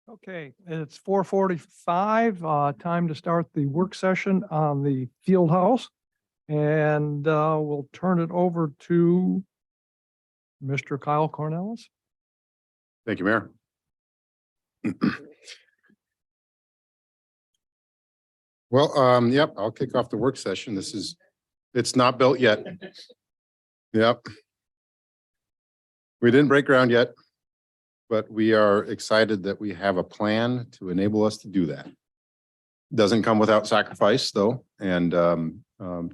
Okay, it's 4:45, time to start the work session on the field house. And we'll turn it over to Mr. Kyle Cornelis. Thank you, Mayor. Well, yep, I'll kick off the work session. It's not built yet. Yep. We didn't break ground yet, but we are excited that we have a plan to enable us to do that. Doesn't come without sacrifice though, and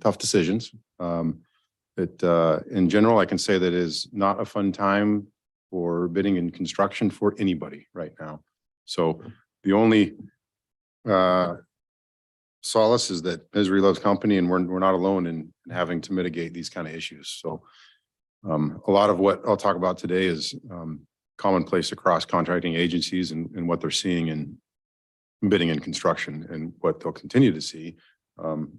tough decisions. In general, I can say that is not a fun time for bidding and construction for anybody right now. So the only solace is that misery loves company, and we're not alone in having to mitigate these kind of issues. So a lot of what I'll talk about today is commonplace across contracting agencies and what they're seeing in bidding and construction, and what they'll continue to see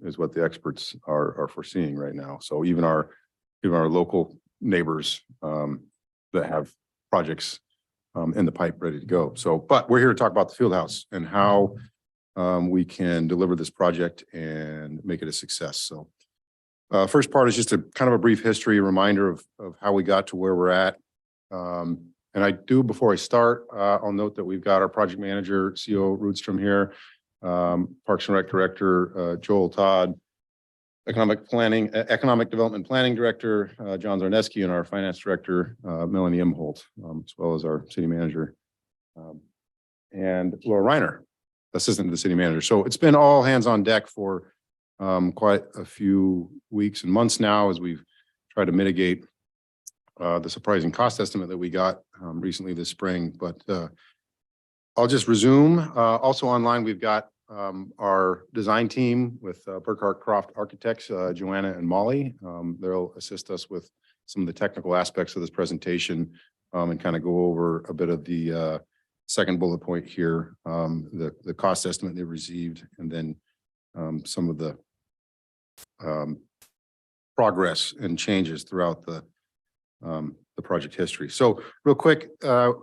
is what the experts are foreseeing right now. So even our local neighbors that have projects in the pipe ready to go. So, but we're here to talk about the field house and how we can deliver this project and make it a success. So first part is just a kind of a brief history, reminder of how we got to where we're at. And I do, before I start, I'll note that we've got our project manager, CO Rudstrom here, Parks and Rec Director, Joel Todd, Economic Development Planning Director, John Zarneski, and our Finance Director, Melanie Imholt, as well as our City Manager, and Laura Reiner, Assistant to the City Manager. So it's been all hands on deck for quite a few weeks and months now, as we've tried to mitigate the surprising cost estimate that we got recently this spring. But I'll just resume. Also online, we've got our design team with Burkhart Croft Architects, Joanna and Molly. They'll assist us with some of the technical aspects of this presentation and kind of go over a bit of the second bullet point here, the cost estimate they received, and then some of the progress and changes throughout the project history. So real quick,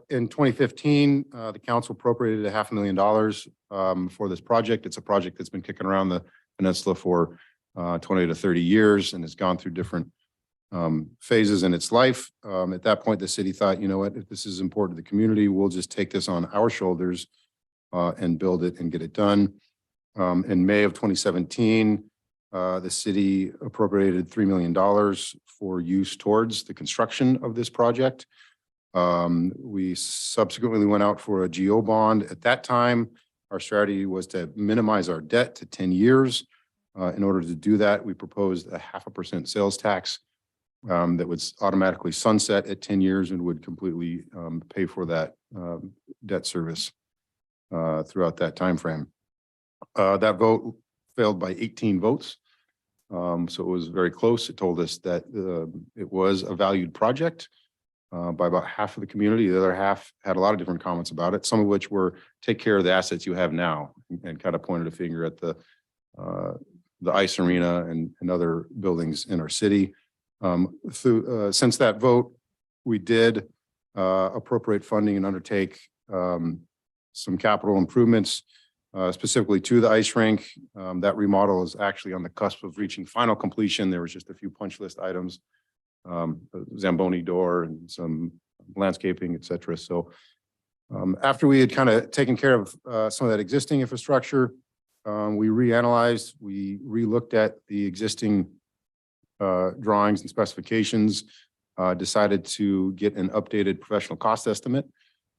in 2015, the council appropriated $500,000 for this project. It's a project that's been kicking around the peninsula for 20 to 30 years and has gone through different phases in its life. At that point, the city thought, you know what, if this is important to the community, we'll just take this on our shoulders and build it and get it done. In May of 2017, the city appropriated $3 million for use towards the construction of this project. We subsequently went out for a GO bond. At that time, our strategy was to minimize our debt to 10 years. In order to do that, we proposed a 0.5% sales tax that would automatically sunset at 10 years and would completely pay for that debt service throughout that time frame. That vote failed by 18 votes. So it was very close. It told us that it was a valued project by about half of the community. The other half had a lot of different comments about it, some of which were take care of the assets you have now, and kind of pointed a finger at the ice arena and other buildings in our city. Since that vote, we did appropriate funding and undertake some capital improvements specifically to the ice rink. That remodel is actually on the cusp of reaching final completion. There was just a few punch list items, the Zamboni door and some landscaping, et cetera. So after we had kind of taken care of some of that existing infrastructure, we reanalyzed, we relooked at the existing drawings and specifications, decided to get an updated professional cost estimate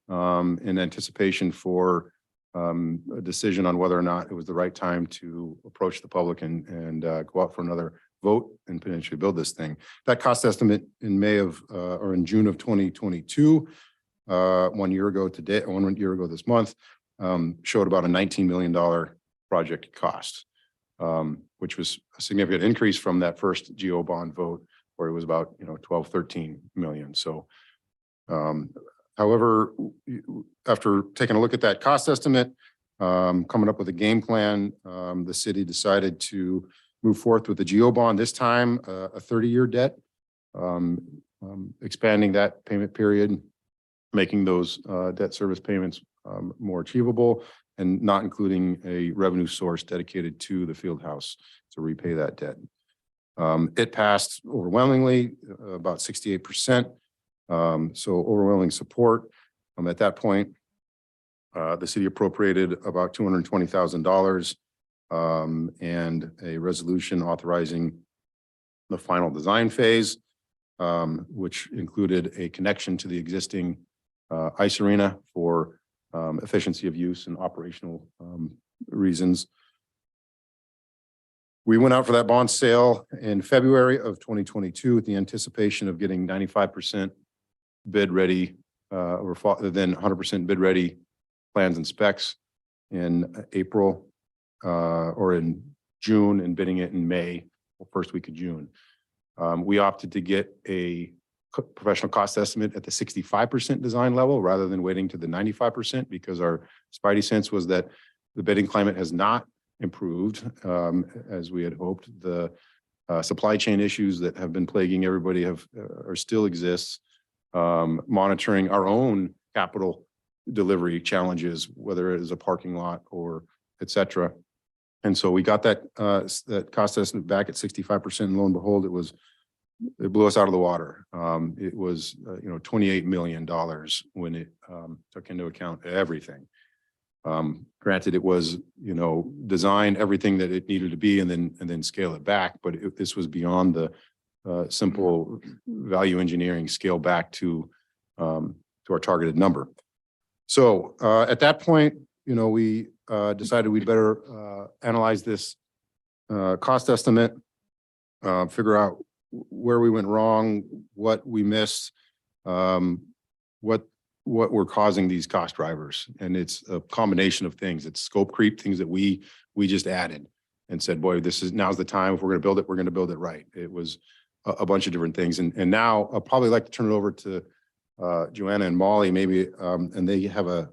in anticipation for a decision on whether or not it was the right time to approach the public and go out for another vote and potentially build this thing. That cost estimate in May of or in June of 2022, 1 year ago today, 1 year ago this month, showed about a $19 million project cost, which was a significant increase from that first GO bond vote where it was about 12, 13 million. So however, after taking a look at that cost estimate, coming up with a game plan, the city decided to move forth with the GO bond, this time a 30-year debt, expanding that payment period, making those debt service payments more achievable, and not including a revenue source dedicated to the field house to repay that debt. It passed overwhelmingly, about 68%. So overwhelming support. At that point, the city appropriated about $220,000 and a resolution authorizing the final design phase, which included a connection to the existing ice arena for efficiency of use and operational reasons. We went out for that bond sale in February of 2022 with the anticipation of getting 95% bid ready, or then 100% bid ready plans and specs in April or in June, and bidding it in May, or first week of June. We opted to get a professional cost estimate at the 65% design level rather than waiting to the 95%, because our spidey sense was that the bidding climate has not improved as we had hoped. The supply chain issues that have been plaguing everybody or still exists. Monitoring our own capital delivery challenges, whether it is a parking lot or et cetera. And so we got that cost estimate back at 65%, and lo and behold, it blew us out of the water. It was $28 million when it took into account everything. Granted, it was designed everything that it needed to be, and then scale it back, but this was beyond the simple value engineering scale back to our targeted number. So at that point, we decided we'd better analyze this cost estimate, figure out where we went wrong, what we missed, what were causing these cost drivers. And it's a combination of things. It's scope creep, things that we just added and said, boy, now's the time. If we're going to build it, we're going to build it right. It was a bunch of different things. And now I'll probably like to turn it over to Joanna and Molly, maybe, and they have a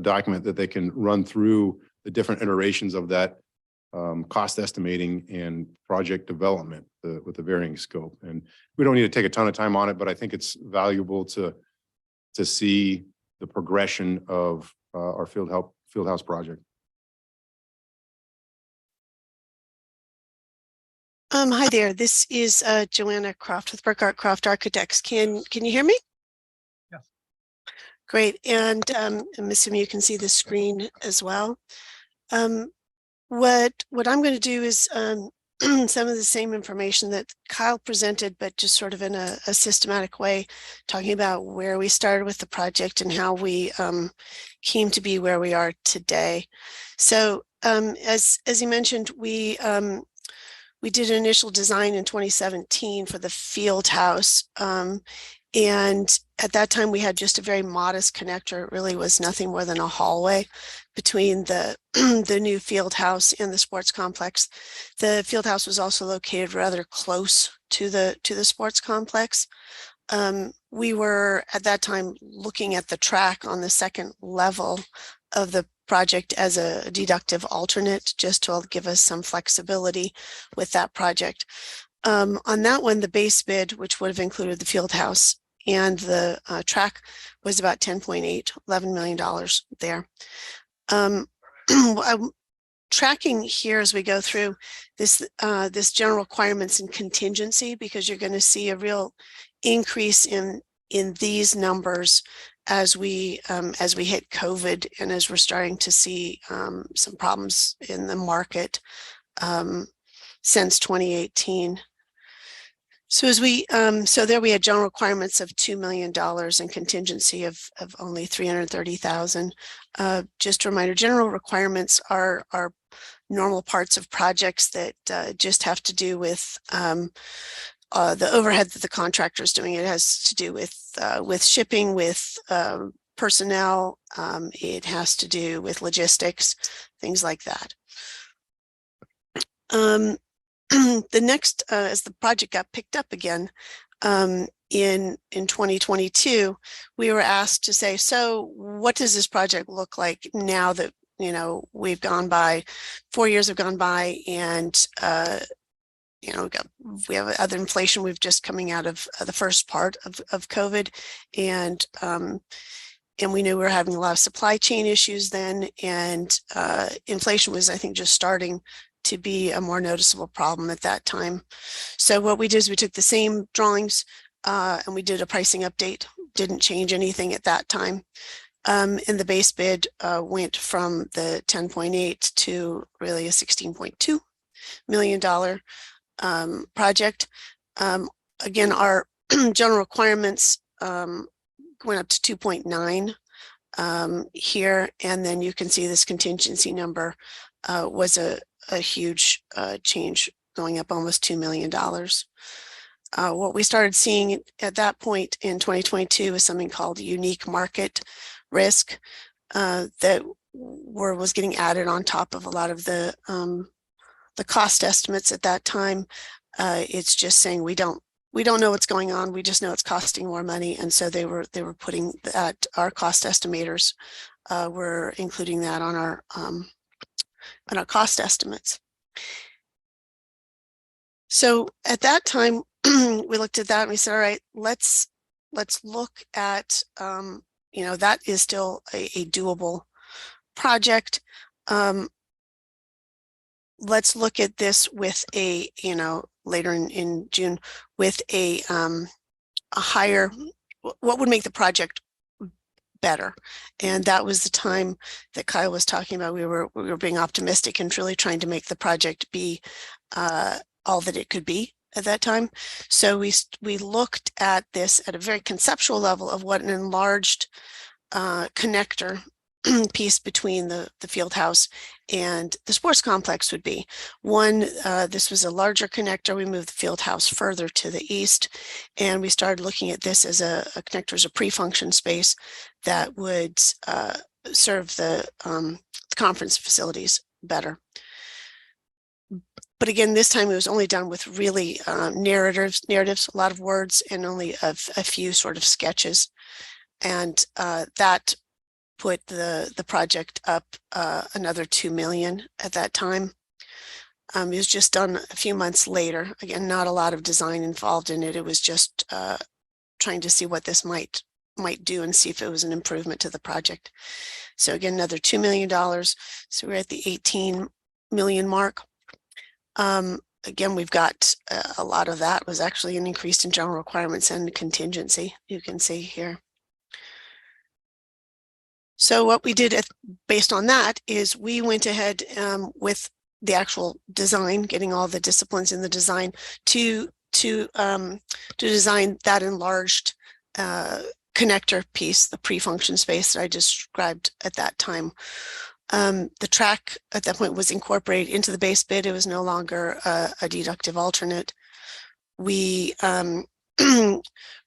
document that they can run through the different iterations of that cost estimating and project development with the varying scope. And we don't need to take a ton of time on it, but I think it's valuable to see the progression of our field house project. Hi there. This is Joanna Croft with Burkhart Croft Architects. Can you hear me? Yes. Great. And I'm assuming you can see the screen as well. What I'm going to do is some of the same information that Kyle presented, but just sort of in a systematic way, talking about where we started with the project and how we came to be where we are today. So as you mentioned, we did an initial design in 2017 for the field house. And at that time, we had just a very modest connector. It really was nothing more than a hallway between the the new field house and the sports complex. The field house was also located rather close to the sports complex. We were at that time looking at the track on the second level of the project as a deductive alternate, just to give us some flexibility with that project. On that one, the base bid, which would have included the field house and the track, was about $11 million there. I'm tracking here as we go through this general requirements and contingency, because you're going to see a real increase in these numbers as we hit COVID and as we're starting to see some problems in the market since 2018. So so there we had general requirements of $2 million and contingency of only $330,000. Just a reminder, general requirements are normal parts of projects that just have to do with the overhead that the contractor is doing. It has to do with shipping, with personnel. It has to do with logistics, things like that. The next, as the project got picked up again in 2022, we were asked to say, so what does this project look like now that we've gone by, 4 years have gone by, and we have other inflation. We've just coming out of the first part of COVID, and And we knew we were having a lot of supply chain issues then, and inflation was, I think, just starting to be a more noticeable problem at that time. So what we did is we took the same drawings and we did a pricing update. Didn't change anything at that time. And the base bid went from the 10.8 to really a $16.2 million project. Again, our general requirements went up to 2.9 here, and then you can see this contingency number was a huge change, going up almost $2 million. What we started seeing at that point in 2022 is something called unique market risk that was getting added on top of a lot of the cost estimates at that time. It's just saying we don't know what's going on. We just know it's costing more money, and so they were putting that. Our cost estimators were including that on our cost estimates. So at that time, we looked at that and we said, all right, let's look at that is still a doable project. Let's look at this with a, later in June with a higher, what would make the project better. And that was the time that Kyle was talking about. We were being optimistic and really trying to make the project be all that it could be at that time. So we looked at this at a very conceptual level of what an enlarged connector piece between the field house and the sports complex would be. One, this was a larger connector. We moved the field house further to the east, and we started looking at this as a connector as a pre-function space that would serve the conference facilities better. But again, this time it was only done with really narratives, a lot of words, and only a few sort of sketches. And that put the project up another $2 million at that time. It was just done a few months later. Again, not a lot of design involved in it. It was just trying to see what this might do and see if it was an improvement to the project. So again, another $2 million. So we're at the 18 million mark. Again, we've got a lot of that was actually an increase in general requirements and contingency, you can see here. So what we did based on that is we went ahead with the actual design, getting all the disciplines in the design to design that enlarged connector piece, the pre-function space that I described at that time. The track at that point was incorporated into the base bid. It was no longer a deductive alternate. We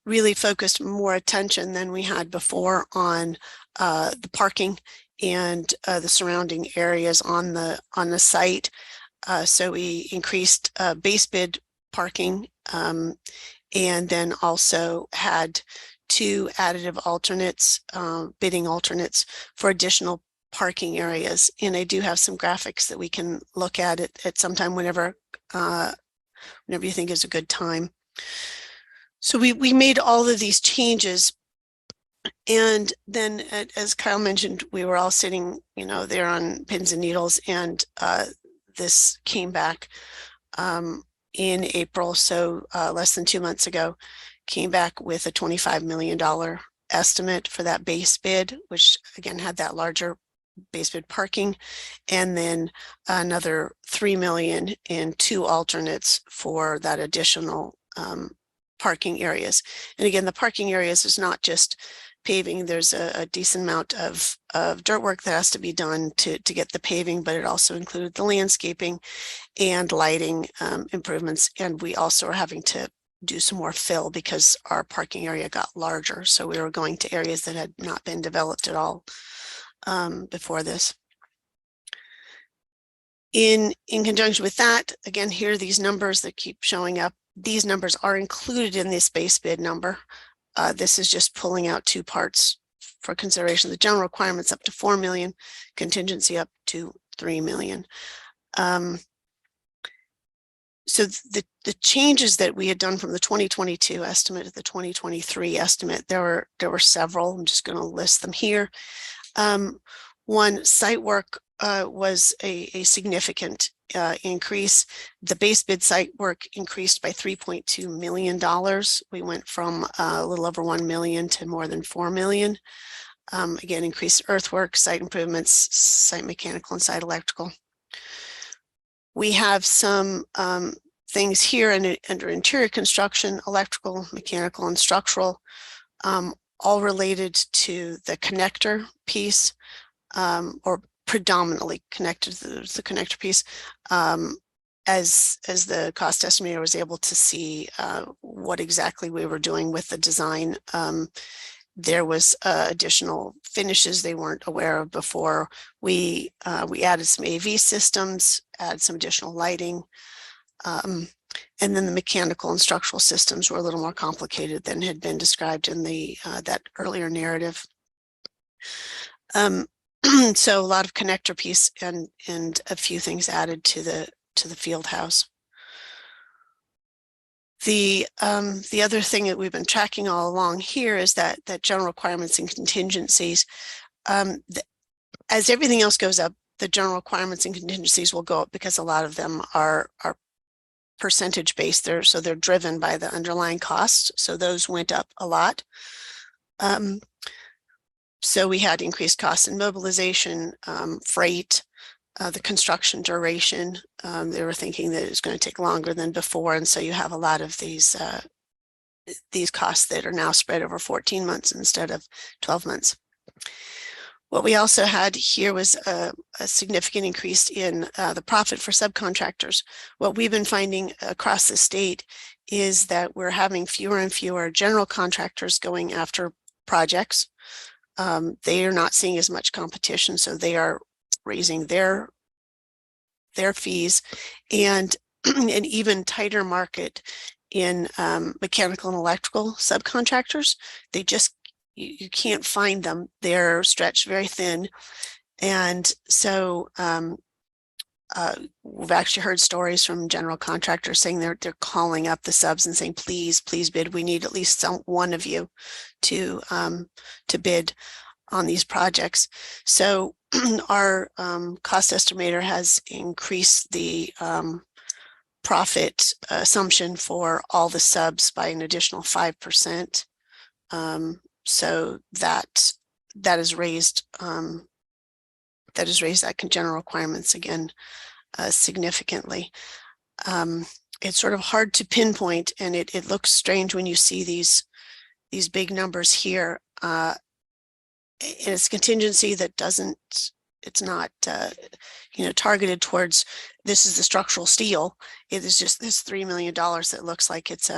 really focused more attention than we had before on the parking and the surrounding areas on the site. So we increased base bid parking and then also had 2 additive alternates, bidding alternates for additional parking areas. And I do have some graphics that we can look at at some time whenever you think is a good time. So we made all of these changes, and then as Kyle mentioned, we were all sitting there on pins and needles, and this came back in April, so less than 2 months ago, came back with a $25 million estimate for that base bid, which again had that larger base bid parking, and then another $3 million in 2 alternates for that additional parking areas. And again, the parking areas is not just paving. There's a decent amount of dirt work that has to be done to get the paving, but it also included the landscaping and lighting improvements. And we also are having to do some more fill because our parking area got larger. So we were going to areas that had not been developed at all before this. In conjunction with that, again, here are these numbers that keep showing up. These numbers are included in this base bid number. This is just pulling out 2 parts for consideration. The general requirements up to 4 million, contingency up to 3 million. So the changes that we had done from the 2022 estimate to the 2023 estimate, there were several. I'm just going to list them here. One, site work was a significant increase. The base bid site work increased by $3.2 million. We went from a little over 1 million to more than 4 million. Again, increased earthwork, site improvements, site mechanical and site electrical. We have some things here under interior construction, electrical, mechanical, and structural, all related to the connector piece, or predominantly connected to the connector piece. As the cost estimator was able to see what exactly we were doing with the design, there was additional finishes they weren't aware of before. We added some AV systems, added some additional lighting, and then the mechanical and structural systems were a little more complicated than had been described in the that earlier narrative. So a lot of connector piece and a few things added to the field house. The other thing that we've been tracking all along here is that general requirements and contingencies. As everything else goes up, the general requirements and contingencies will go up because a lot of them are percentage based. So they're driven by the underlying costs. So those went up a lot. So we had increased costs in mobilization, freight, the construction duration. They were thinking that it was going to take longer than before. And so you have a lot of these costs that are now spread over 14 months instead of 12 months. What we also had here was a significant increase in the profit for subcontractors. What we've been finding across the state is that we're having fewer and fewer general contractors going after projects. They are not seeing as much competition, so they are raising their fees, and an even tighter market in mechanical and electrical subcontractors. They just, you can't find them. They're stretched very thin. And so we've actually heard stories from general contractors saying they're calling up the subs and saying, please bid. We need at least one of you to bid on these projects. So our cost estimator has increased the profit assumption for all the subs by an additional 5%. So that has raised that general requirements again significantly. It's sort of hard to pinpoint, and it looks strange when you see these big numbers here. It's contingency that doesn't, it's not targeted towards this is the structural steel. It is just this $3 million that looks like it's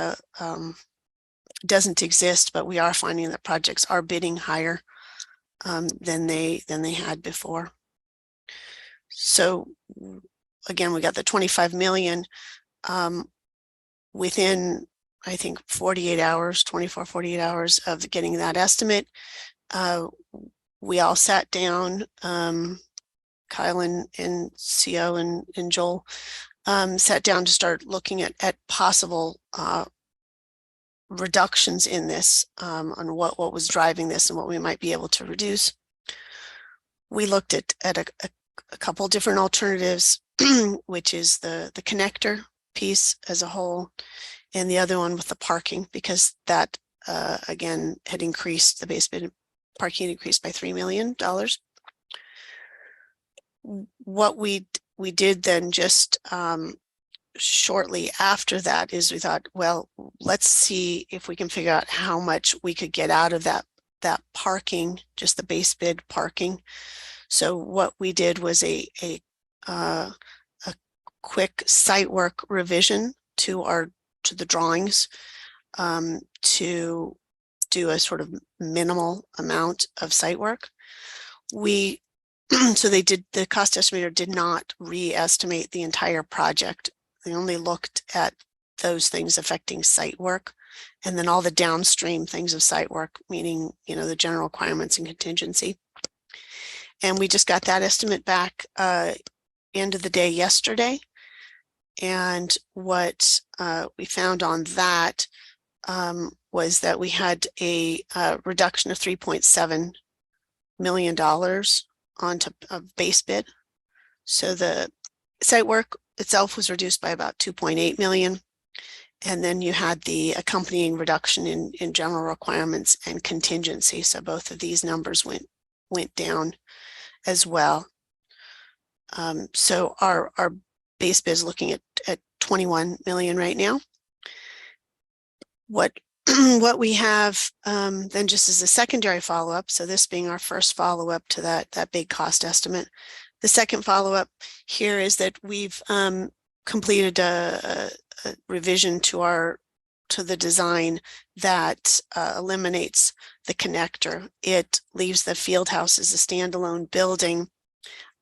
doesn't exist, but we are finding that projects are bidding higher than they had before. So again, we got the 25 million within, I think, 48 hours of getting that estimate. We all sat down, Kyle and CO and Joel sat down to start looking at possible reductions in this, on what was driving this and what we might be able to reduce. We looked at a couple different alternatives, which is the connector piece as a whole, and the other one with the parking, because that again had increased, the base bid parking increased by $3 million. What we did then just shortly after that is we thought, well, let's see if we can figure out how much we could get out of that parking, just the base bid parking. So what we did was a quick site work revision to the drawings to do a sort of minimal amount of site work. So the cost estimator did not re-estimate the entire project. They only looked at those things affecting site work, and then all the downstream things of site work, meaning, the general requirements and contingency. And we just got that estimate back end of the day yesterday. And what we found on that was that we had a reduction of $3.7 million onto a base bid. So the site work itself was reduced by about 2.8 million. And then you had the accompanying reduction in general requirements and contingency. So both of these numbers went down as well. So our base bid is looking at 21 million right now. What we have then just as a secondary follow-up, so this being our first follow-up to that big cost estimate, the second follow-up here is that we've completed a revision to the design that eliminates the connector. It leaves the field house as a standalone building,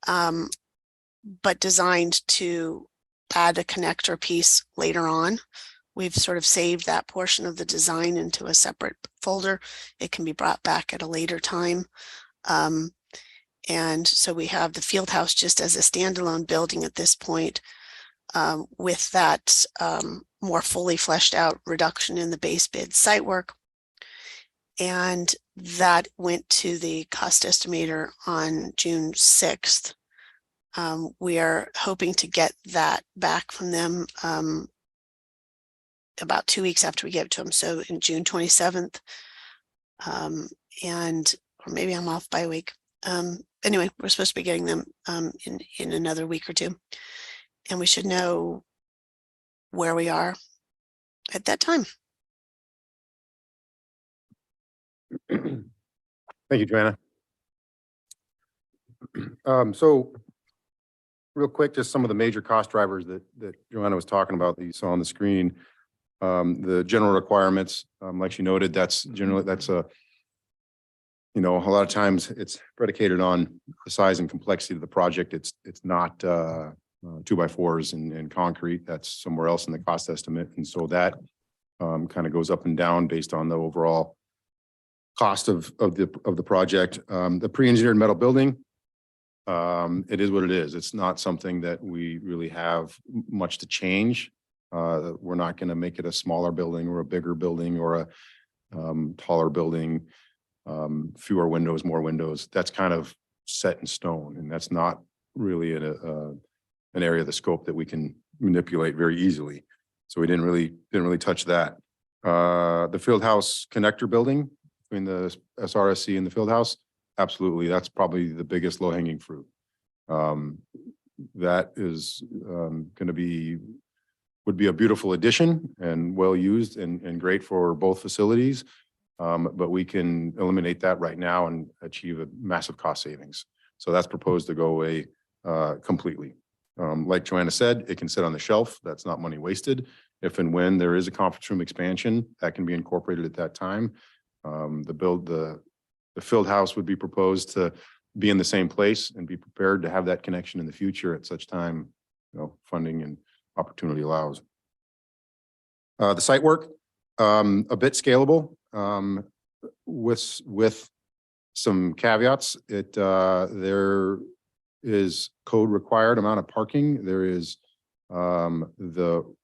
but designed to add a connector piece later on. We've sort of saved that portion of the design into a separate folder. It can be brought back at a later time. And so we have the field house just as a standalone building at this point, with that more fully fleshed out reduction in the base bid site work. And that went to the cost estimator on June 6th. We are hoping to get that back from them about 2 weeks after we give it to them. So in June 27th, or maybe I'm off by a week. Anyway, we're supposed to be getting them in another week or two. And we should know where we are at that time. Thank you, Joanna. So real quick, just some of the major cost drivers that Joanna was talking about that you saw on the screen. The general requirements, like she noted, that's a, you know, a lot of times it's predicated on the size and complexity of the project. It's not 2x4s and concrete. That's somewhere else in the cost estimate. And so that kind of goes up and down based on the overall cost of the project. The pre-engineered metal building, it is what it is. It's not something that we really have much to change. We're not going to make it a smaller building or a bigger building or a taller building, fewer windows, more windows. That's kind of set in stone, and that's not really an area of the scope that we can manipulate very easily. So we didn't really touch that. The field house connector building between the SRSC and the field house, absolutely, that's probably the biggest low-hanging fruit. That is going to would be a beautiful addition and well used and great for both facilities. But we can eliminate that right now and achieve a massive cost savings. So that's proposed to go away completely. Like Joanna said, it can sit on the shelf. That's not money wasted. If and when there is a conference room expansion, that can be incorporated at that time. The field house would be proposed to be in the same place and be prepared to have that connection in the future at such time, you know, funding and opportunity allows. The site work, a bit scalable, with some caveats. There is code required amount of parking. There is the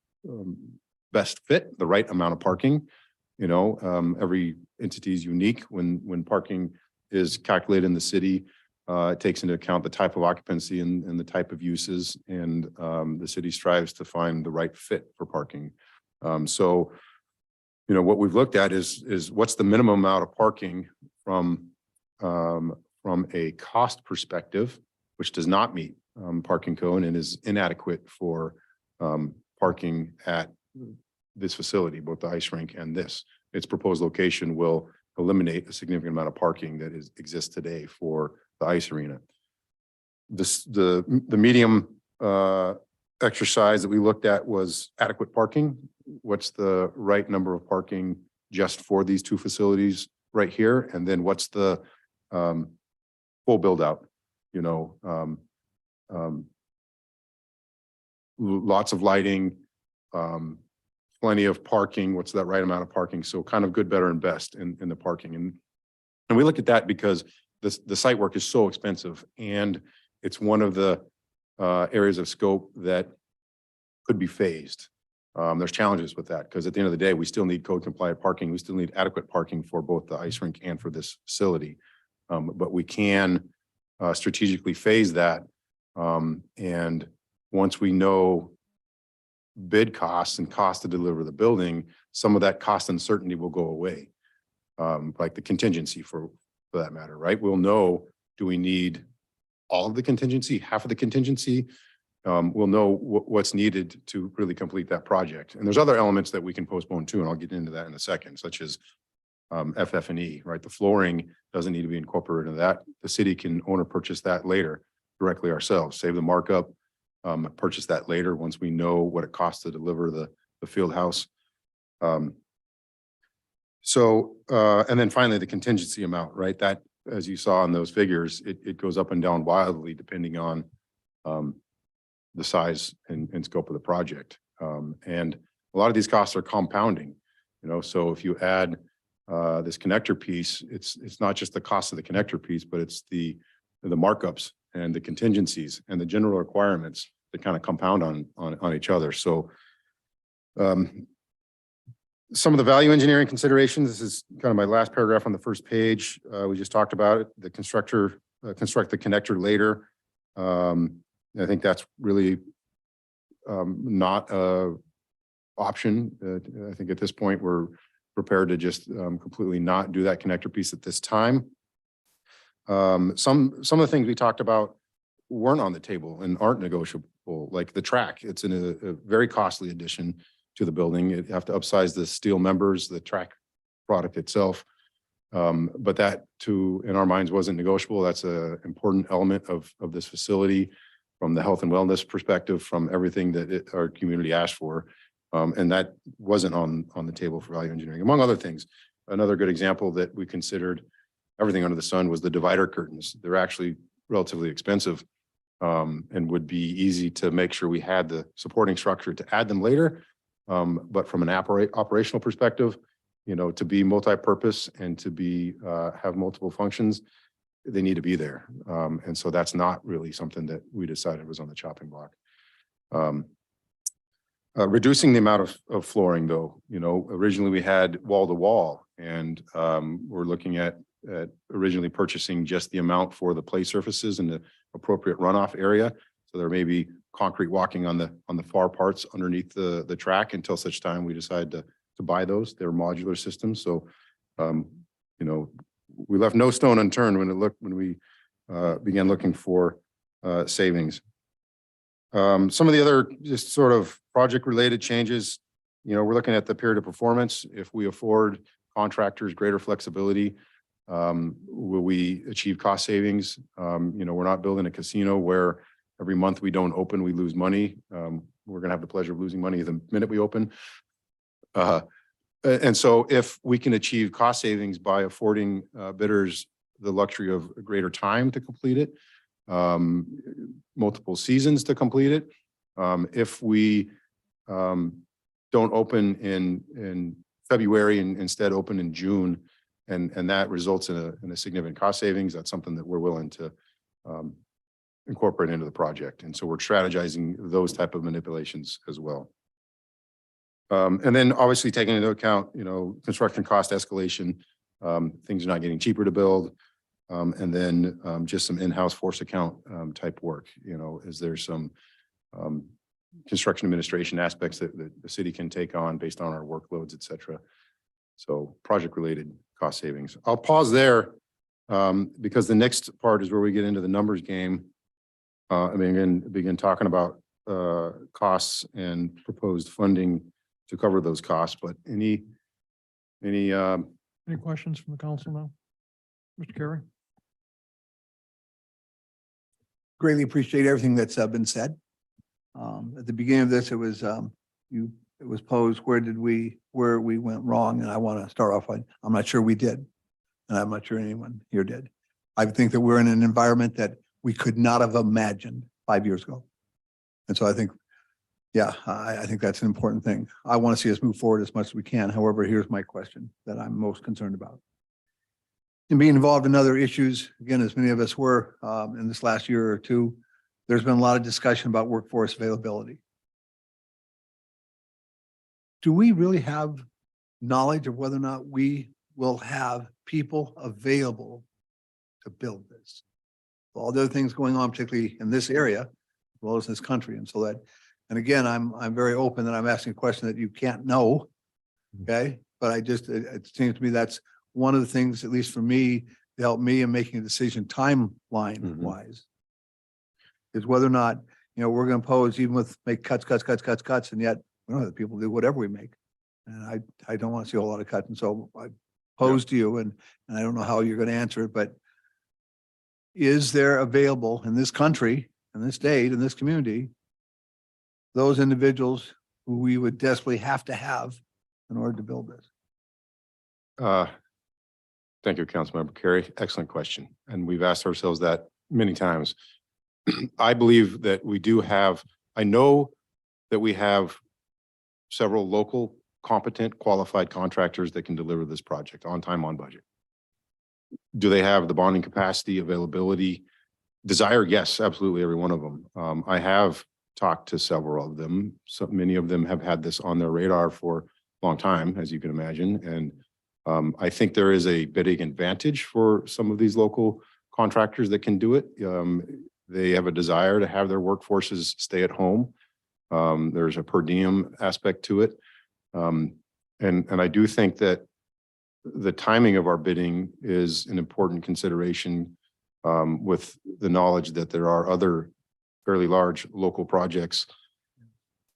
best fit, the right amount of parking. You know, every entity is unique. When parking is calculated in the city, it takes into account the type of occupancy and the type of uses, and the city strives to find the right fit for parking. So, you know, what we've looked at is what's the minimum amount of parking from a cost perspective, which does not meet parking code and is inadequate for parking at this facility, both the ice rink and this. Its proposed location will eliminate a significant amount of parking that exists today for the ice arena. The medium exercise that we looked at was adequate parking. What's the right number of parking just for these two facilities right here? And then what's the full build out? You know, lots of lighting, plenty of parking. What's that right amount of parking? So kind of good, better, and best in the parking. And we look at that because the site work is so expensive, and it's one of the areas of scope that could be phased. There's challenges with that because at the end of the day, we still need code compliant parking. We still need adequate parking for both the ice rink and for this facility. But we can strategically phase that. And once we know bid costs and cost to deliver the building, some of that cost uncertainty will go away. Like the contingency for that matter, right? We'll know, do we need all of the contingency, half of the contingency? We'll know what's needed to really complete that project. And there's other elements that we can postpone too, and I'll get into that in a second, such as FF&E, right? The flooring doesn't need to be incorporated into that. The city can own or purchase that later directly ourselves, save the markup, purchase that later once we know what it costs to deliver the field house. And then finally, the contingency amount, right? That, as you saw in those figures, it goes up and down wildly depending on the size and scope of the project. And a lot of these costs are compounding, so if you add this connector piece, it's not just the cost of the connector piece, but it's the markups and the contingencies and the general requirements that kind of compound on each other. So some of the value engineering considerations, this is kind of my last paragraph on the first page. We just talked about it. The construct the connector later. I think that's really not a option. I think at this point, we're prepared to just completely not do that connector piece at this time. Some of the things we talked about weren't on the table and aren't negotiable, like the track. It's a very costly addition to the building. You have to upsize the steel members, the track product itself. But that in our minds wasn't negotiable. That's an important element of this facility from the health and wellness perspective, from everything that our community asked for. And that wasn't on the table for value engineering, among other things. Another good example that we considered everything under the sun was the divider curtains. They're actually relatively expensive and would be easy to make sure we had the supporting structure to add them later. But from an operational perspective, to be multi-purpose and to have multiple functions, they need to be there. And so that's not really something that we decided was on the chopping block. Reducing the amount of flooring though, originally we had wall to wall, and we're looking at originally purchasing just the amount for the play surfaces and the appropriate runoff area. So there may be concrete walking on the far parts underneath the track until such time we decide to buy those. They're modular systems. So, we left no stone unturned when we began looking for savings. Some of the other just sort of project related changes, we're looking at the period of performance. If we afford contractors greater flexibility, will we achieve cost savings? We're not building a casino where every month we don't open, we lose money. We're going to have the pleasure of losing money the minute we open. And so if we can achieve cost savings by affording bidders the luxury of a greater time to complete it, multiple seasons to complete it. If we don't open in February and instead open in June, and that results in a significant cost savings, that's something that we're willing to incorporate into the project. And so we're strategizing those type of manipulations as well. And then obviously taking into account, construction cost escalation, things are not getting cheaper to build. And then just some in-house force account type work, is there some construction administration aspects that the city can take on based on our workloads, et cetera. So project related cost savings. I'll pause there because the next part is where we get into the numbers game. Begin talking about costs and proposed funding to cover those costs. But any questions from the council now? Mr. Carey? Greatly appreciate everything that's been said. At the beginning of this, it was posed, where we went wrong, and I want to start off by, I'm not sure we did, and I'm not sure anyone here did. I think that we're in an environment that we could not have imagined 5 years ago. And so I think, I think that's an important thing. I want to see us move forward as much as we can. However, here's my question that I'm most concerned about. And being involved in other issues, again, as many of us were in this last year or two, there's been a lot of discussion about workforce availability. do we really have knowledge of whether or not we will have people available to build this? All the other things going on, particularly in this area, as well as this country. And so that, and again, I'm very open that I'm asking a question that you can't know. Okay, but it seems to me that's one of the things, at least for me, to help me in making a decision timeline wise. Is whether or not, we're gonna pose even with make cuts, and yet we don't have the people do whatever we make. And I don't want to see a whole lot of cuts. And so I pose to you and I don't know how you're gonna answer it, but is there available in this country, in this state, in this community, those individuals who we would desperately have to have in order to build this? Thank you, Councilmember Carey. Excellent question. And we've asked ourselves that many times. I believe that we do have, I know that we have several local, competent, qualified contractors that can deliver this project on time, on budget. Do they have the bonding capacity, availability, desire? Yes, absolutely, every one of them. I have talked to several of them. So many of them have had this on their radar for a long time, as you can imagine. And I think there is a bidding advantage for some of these local contractors that can do it. They have a desire to have their workforces stay at home. There's a per diem aspect to it. And I do think that the timing of our bidding is an important consideration with the knowledge that there are other fairly large local projects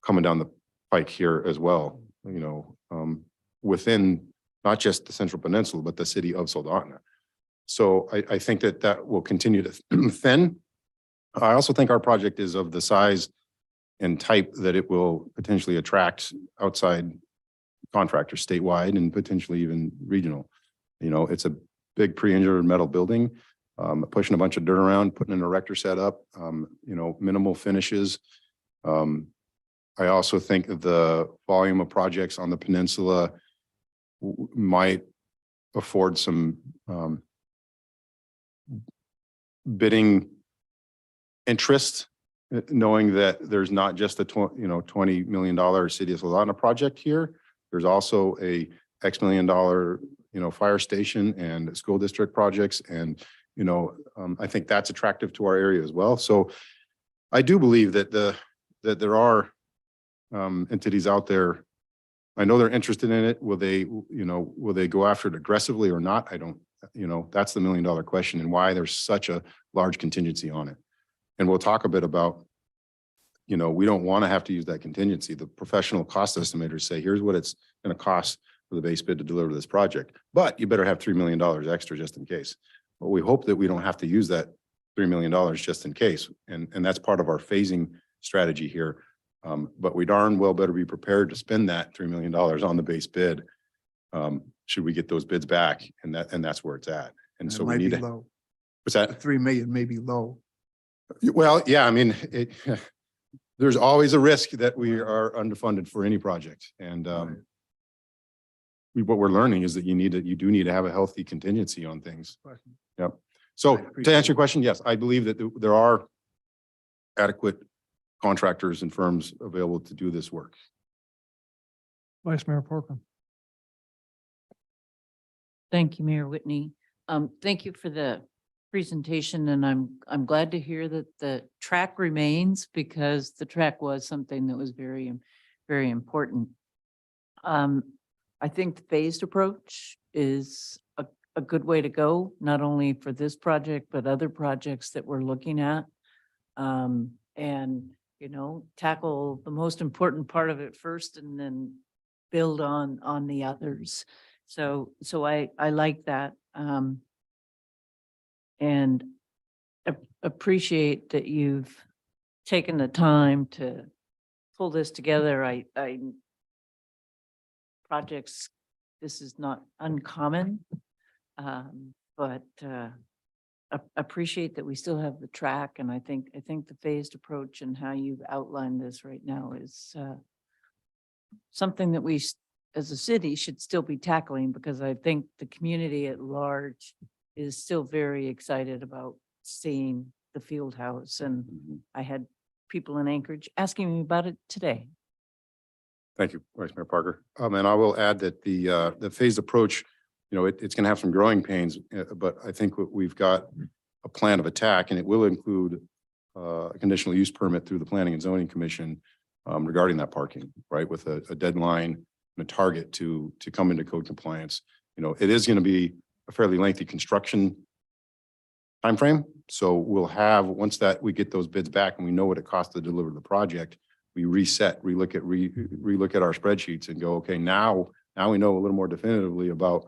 coming down the pike here as well, within not just the Central Peninsula, but the city of Soldotna. So I think that that will continue to thin. I also think our project is of the size and type that it will potentially attract outside contractors statewide and potentially even regional. It's a big pre-engineered metal building, pushing a bunch of dirt around, putting an erector set up, minimal finishes. I also think the volume of projects on the peninsula might afford some bidding interest, knowing that there's not just a $20 million City of Soldotna project here. There's also a X $million fire station and school district projects, and I think that's attractive to our area as well. So I do believe that that there are entities out there. I know they're interested in it. Will they go after it aggressively or not? I don't. That's the $1 million question, and why there's such a large contingency on it. And we'll talk a bit about, we don't want to have to use that contingency. The professional cost estimators say, here's what it's going to cost for the base bid to deliver this project, but you better have $3 million extra just in case. But we hope that we don't have to use that $3 million just in case. And that's part of our phasing strategy here. But we darn well better be prepared to spend that $3 million on the base bid should we get those bids back. And that's where it's at. And so we need to. Low. What's that? 3 million may be low. Well, yeah, I mean, there's always a risk that we are underfunded for any project. And what we're learning is that you do need to have a healthy contingency on things. Yep. So to answer your question, yes, I believe that there are adequate contractors and firms available to do this work. Vice Mayor Portman. Thank you, Mayor Whitney. Thank you for the presentation, and I'm glad to hear that the track remains, because the track was something that was very, very important. I think the phased approach is a good way to go, not only for this project, but other projects that we're looking at. And, tackle the most important part of it first and then build on the others. So I like that. And appreciate that you've taken the time to pull this together. Projects, this is not uncommon, but appreciate that we still have the track. And I think the phased approach and how you've outlined this right now is something that we as a city should still be tackling, because I think the community at large is still very excited about seeing the field house. And I had people in Anchorage asking me about it today. Thank you, Vice Mayor Parker. And I will add that the phased approach, it's going to have some growing pains, but I think we've got a plan of attack, and it will include a conditional use permit through the Planning and Zoning Commission regarding that parking, right, with a deadline and a target to come into code compliance. It is going to be a fairly lengthy construction timeframe. So we'll have, once that we get those bids back and we know what it costs to deliver the project, we reset, relook at our spreadsheets and go, okay, now we know a little more definitively about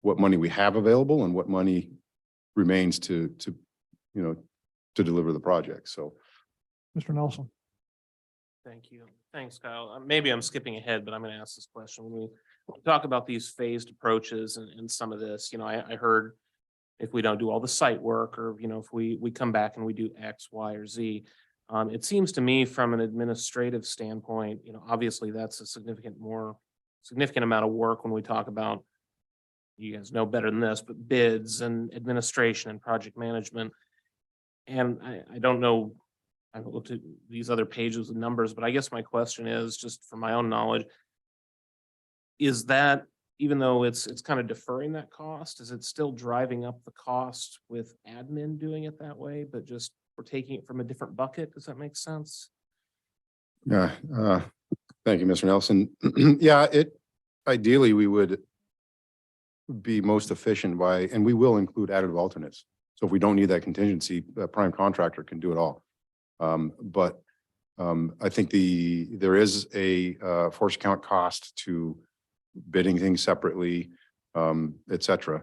what money we have available and what money remains to deliver the project. So. Mr. Nelson. Thank you. Thanks, Kyle. Maybe I'm skipping ahead, but I'm going to ask this question. When we talk about these phased approaches and some of this, I heard if we don't do all the site work, or, if we come back and we do X, Y, or Z, it seems to me from an administrative standpoint, obviously that's a significant amount of work when we talk about, you guys know better than this, but bids and administration and project management. And I don't know, I haven't looked at these other pages with numbers, but I guess my question is, just for my own knowledge, is that, even though it's kind of deferring that cost, is it still driving up the cost with admin doing it that way, but just we're taking it from a different bucket? Does that make sense? Yeah. Thank you, Mr. Nelson. Yeah, ideally we would be most efficient by, and we will include additive alternates. So if we don't need that contingency, the prime contractor can do it all. But I think there is a force account cost to bidding things separately, et cetera.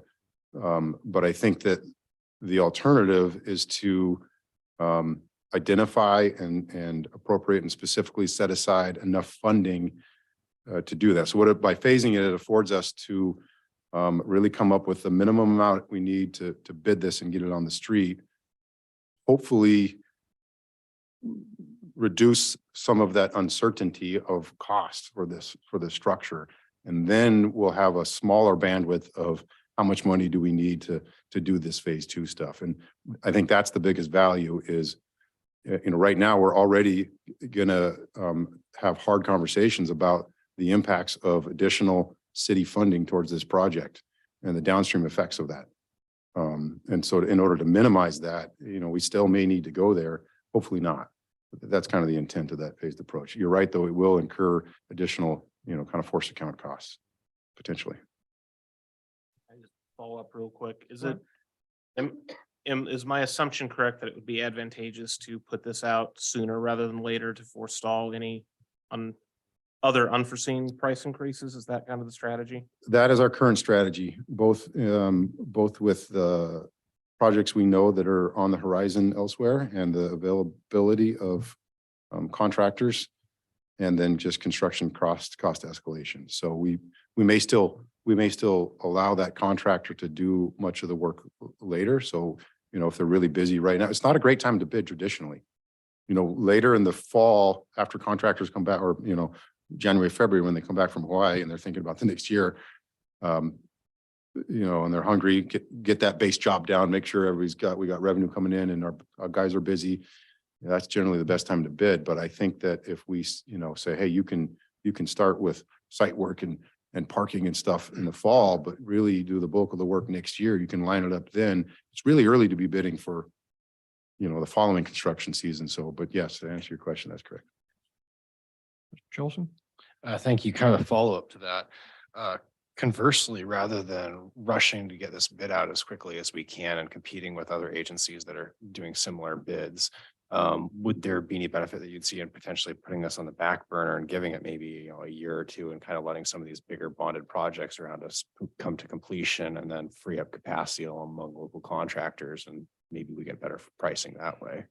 But I think that the alternative is to identify and appropriate and specifically set aside enough funding to do that. So by phasing it, it affords us to really come up with the minimum amount we need to bid this and get it on the street. Hopefully reduce some of that uncertainty of cost for this structure. And then we'll have a smaller bandwidth of how much money do we need to do this phase 2 stuff. And I think that's the biggest value is, right now we're already gonna have hard conversations about the impacts of additional city funding towards this project and the downstream effects of that. And so in order to minimize that, we still may need to go there, hopefully not. But that's kind of the intent of that phased approach. You're right, though, it will incur additional, kind of force account costs, potentially. I just follow up real quick. Is my assumption correct that it would be advantageous to put this out sooner rather than later to forestall any other unforeseen price increases? Is that kind of the strategy? That is our current strategy, both with the projects we know that are on the horizon elsewhere and the availability of contractors, and then just construction cost escalation. So we may still allow that contractor to do much of the work later. So, if they're really busy right now, it's not a great time to bid traditionally. Later in the fall, after contractors come back, or, January, February, when they come back from Hawaii and they're thinking about the next year, and they're hungry, get that base job down, make sure we got revenue coming in and our guys are busy. That's generally the best time to bid. But I think that if we, say, hey, you can start with site work and parking and stuff in the fall, but really do the bulk of the work next year, you can line it up then. It's really early to be bidding for, the following construction season. So, but yes, to answer your question, that's correct. Mr. Chilson. Thank you. Kind of a follow-up to that. Conversely, rather than rushing to get this bid out as quickly as we can and competing with other agencies that are doing similar bids, would there be any benefit that you'd see in potentially putting this on the back burner and giving it maybe a year or two and kind of letting some of these bigger bonded projects around us come to completion and then free up capacity among local contractors, and maybe we get better pricing that way?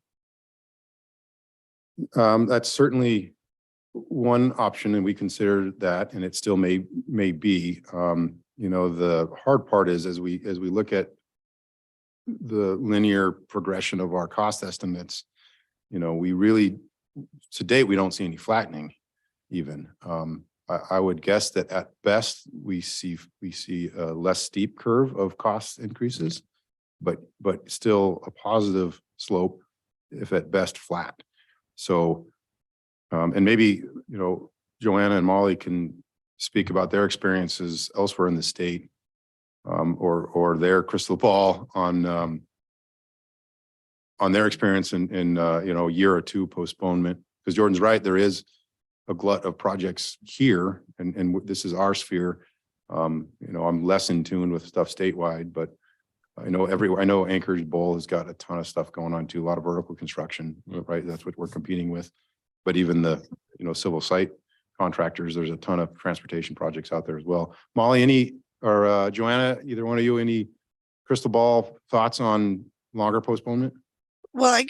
That's certainly one option, and we consider that, and it still may be. The hard part is as we look at the linear progression of our cost estimates, we really, to date, we don't see any flattening even. I would guess that at best we see a less steep curve of cost increases, but still a positive slope, if at best flat. So, and maybe, Joanna and Molly can speak about their experiences elsewhere in the state, or their crystal ball on their experience in a year or two postponement. Because Jordan's right, there is a glut of projects here, and this is our sphere. I'm less in tune with stuff statewide, but I know Anchorage Bowl has got a ton of stuff going on too, a lot of vertical construction, right? That's what we're competing with. But even the, civil site contractors, there's a ton of transportation projects out there as well. Molly, or Joanna, either one of you, any crystal ball thoughts on longer postponement? Well,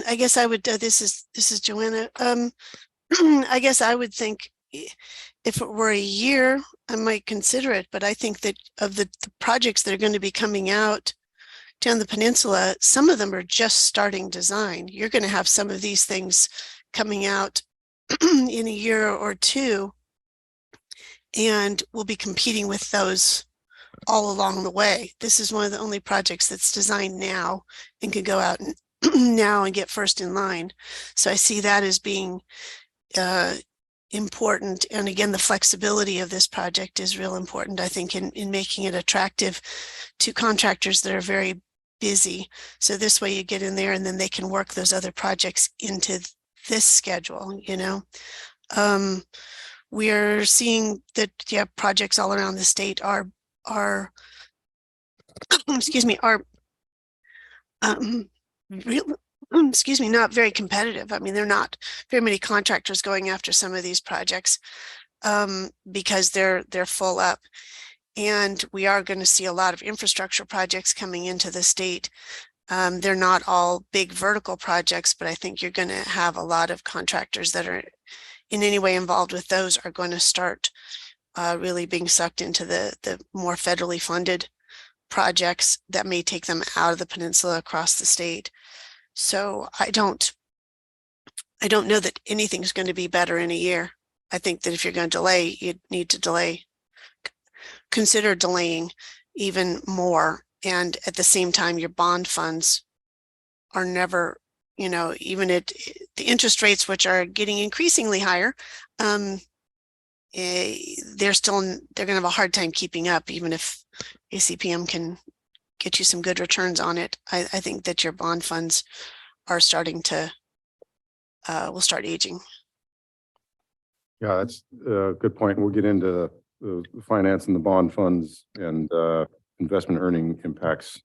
I guess I would, this is Joanna. I guess I would think if it were a year, I might consider it, but I think that of the projects that are going to be coming out down the peninsula, some of them are just starting design. You're going to have some of these things coming out in a year or two, and we'll be competing with those all along the way. This is one of the only projects that's designed now and can go out and now and get first in line. So I see that as being important. And again, the flexibility of this project is real important, I think, in making it attractive to contractors that are very busy. So this way you get in there and then they can work those other projects into this schedule, we're seeing that, projects all around the state are not very competitive. I mean, there are not very many contractors going after some of these projects because they're full up. And we are going to see a lot of infrastructure projects coming into the state. They're not all big vertical projects, but I think you're going to have a lot of contractors that are in any way involved with those are going to start really being sucked into the more federally funded projects that may take them out of the peninsula across the state. So I don't know that anything's going to be better in a year. I think that if you're going to delay, you need to consider delaying even more. And at the same time, your bond funds are never, even at the interest rates, which are getting increasingly higher, they're going to have a hard time keeping up, even if ACPM can get you some good returns on it. I think that your bond funds are starting to, will start aging. Yeah, that's a good point. We'll get into the finance and the bond funds and investment earning impacts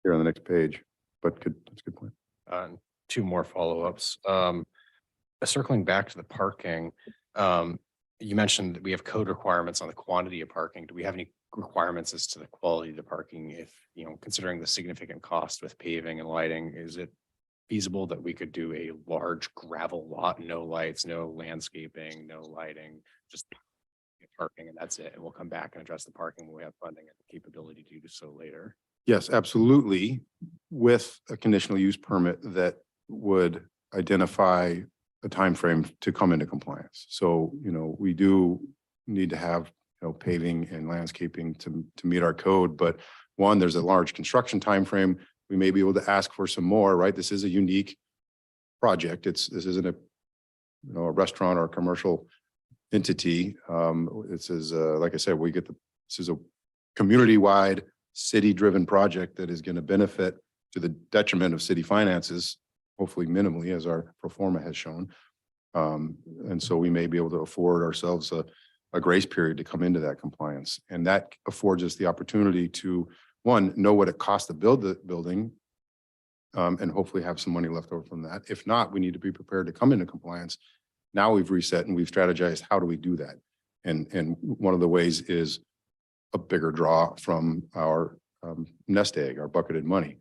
here on the next page, but that's a good point. Two more follow-ups. Circling back to the parking, you mentioned that we have code requirements on the quantity of parking. Do we have any requirements as to the quality of the parking? If, considering the significant cost with paving and lighting, is it feasible that we could do a large gravel lot, no lights, no landscaping, no lighting, just parking, and that's it? And we'll come back and address the parking when we have funding and the capability to do so later. Yes, absolutely. With a conditional use permit that would identify a time frame to come into compliance. So, we do need to have, paving and landscaping to meet our code. But one, there's a large construction time frame. We may be able to ask for some more, right? This is a unique project. This isn't a restaurant or a commercial entity. This is like I said, this is a community-wide, city-driven project that is going to benefit to the detriment of city finances, hopefully minimally, as our pro forma has shown. And so we may be able to afford ourselves a grace period to come into that compliance. And that affords us the opportunity to, one, know what it costs to build the building, and hopefully have some money left over from that. If not, we need to be prepared to come into compliance. Now we've reset and we've strategized, how do we do that? And one of the ways is a bigger draw from our nest egg, our bucketed money.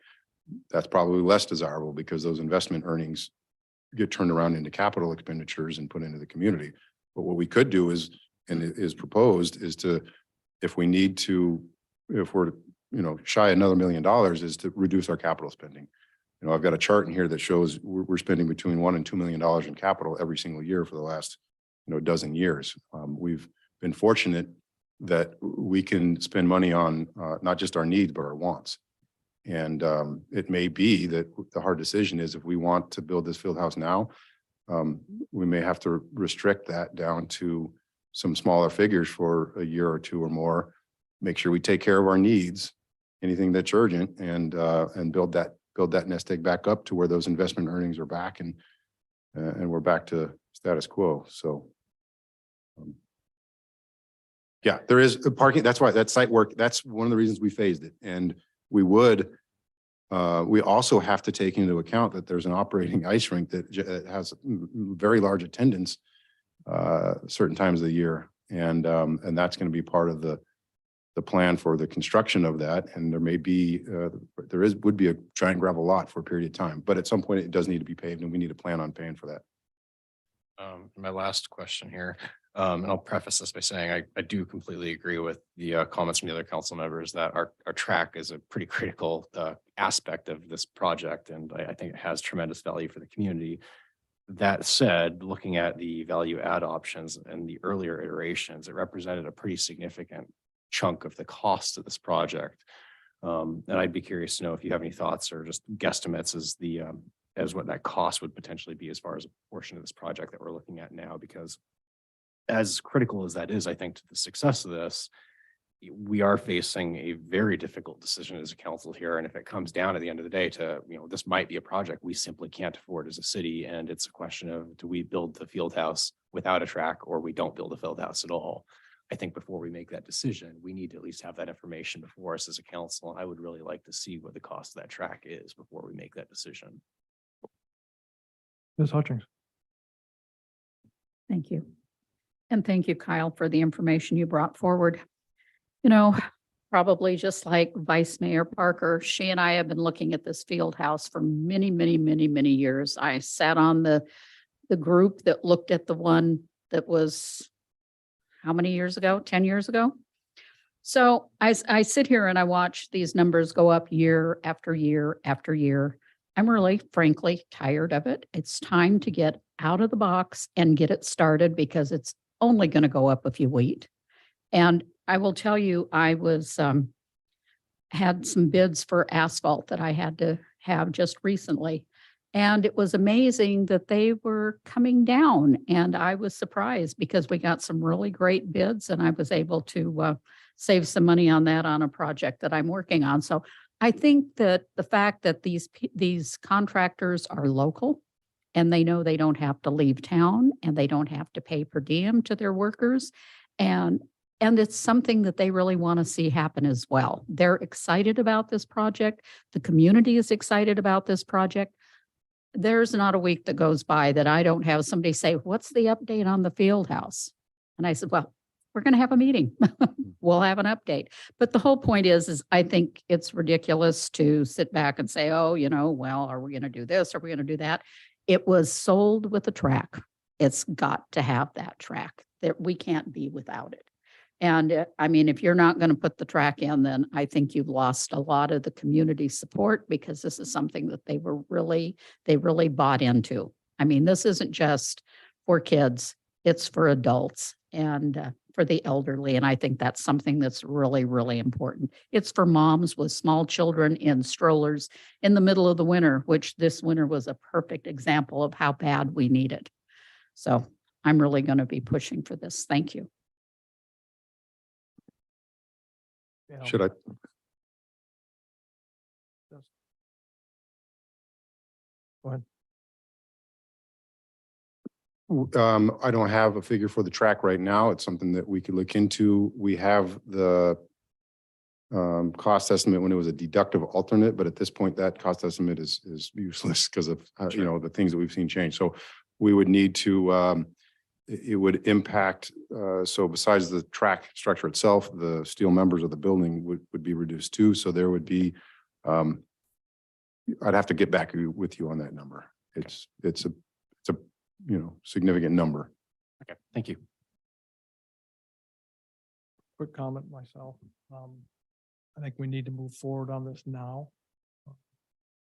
That's probably less desirable because those investment earnings get turned around into capital expenditures and put into the community. But what we could do is, and it is proposed, is to, if we need to, if we're, shy another $1 million, is to reduce our capital spending. I've got a chart in here that shows we're spending between $1 and $2 million in capital every single year for the last, dozen years. We've been fortunate that we can spend money on not just our needs, but our wants. And it may be that the hard decision is, if we want to build this field house now, we may have to restrict that down to some smaller figures for a year or two or more. Make sure we take care of our needs, anything that's urgent, and build that nest egg back up to where those investment earnings are back, and we're back to status quo. So yeah, there is a parking. That's why that site work, that's one of the reasons we phased it. And we also have to take into account that there's an operating ice rink that has very large attendance certain times of the year. And that's going to be part of the plan for the construction of that. And there may be, would be a giant gravel lot for a period of time, but at some point it does need to be paved, and we need to plan on paying for that. My last question here, and I'll preface this by saying I do completely agree with the comments from the other council members that our track is a pretty critical aspect of this project, and I think it has tremendous value for the community. That said, looking at the value add options and the earlier iterations, it represented a pretty significant chunk of the cost of this project. And I'd be curious to know if you have any thoughts or just guesstimates as what that cost would potentially be as far as a portion of this project that we're looking at now, because as critical as that is, I think, to the success of this, we are facing a very difficult decision as a council here. And if it comes down at the end of the day to, this might be a project we simply can't afford as a city. And it's a question of, do we build the field house without a track, or we don't build a field house at all? I think before we make that decision, we need to at least have that information before us as a council. And I would really like to see what the cost of that track is before we make that decision. Ms. Hutchings. Thank you. And thank you, Kyle, for the information you brought forward. Probably just like Vice Mayor Parker, she and I have been looking at this field house for many, many, many, many years. I sat on the group that looked at the one that was how many years ago? 10 years ago. So I sit here and I watch these numbers go up year after year after year. I'm really, frankly, tired of it. It's time to get out of the box and get it started, because it's only going to go up if you wait. And I will tell you, I had some bids for asphalt that I had to have just recently. And it was amazing that they were coming down. And I was surprised because we got some really great bids, and I was able to save some money on that on a project that I'm working on. So I think that the fact that these contractors are local, and they know they don't have to leave town, and they don't have to pay per diem to their workers. And it's something that they really want to see happen as well. They're excited about this project. The community is excited about this project. There's not a week that goes by that I don't have somebody say, what's the update on the field house? And I said, well, we're going to have a meeting. We'll have an update. But the whole point is I think it's ridiculous to sit back and say, oh, well, are we going to do this? Are we going to do that? It was sold with a track. It's got to have that track. That we can't be without it. And I mean, if you're not going to put the track in, then I think you've lost a lot of the community support, because this is something that they really bought into. I mean, this isn't just for kids, it's for adults and for the elderly. And I think that's something that's really, really important. It's for moms with small children in strollers in the middle of the winter, which this winter was a perfect example of how bad we need it. So I'm really going to be pushing for this. Thank you. Yeah. Should I? Go ahead. I don't have a figure for the track right now. It's something that we could look into. We have the cost estimate when it was a deductive alternate, but at this point, that cost estimate is useless because of, the things that we've seen change. So we would need to, it would impact, so besides the track structure itself, the steel members of the building would be reduced too. So there would be, I'd have to get back with you on that number. It's a significant number. Okay, thank you. Quick comment myself. I think we need to move forward on this now.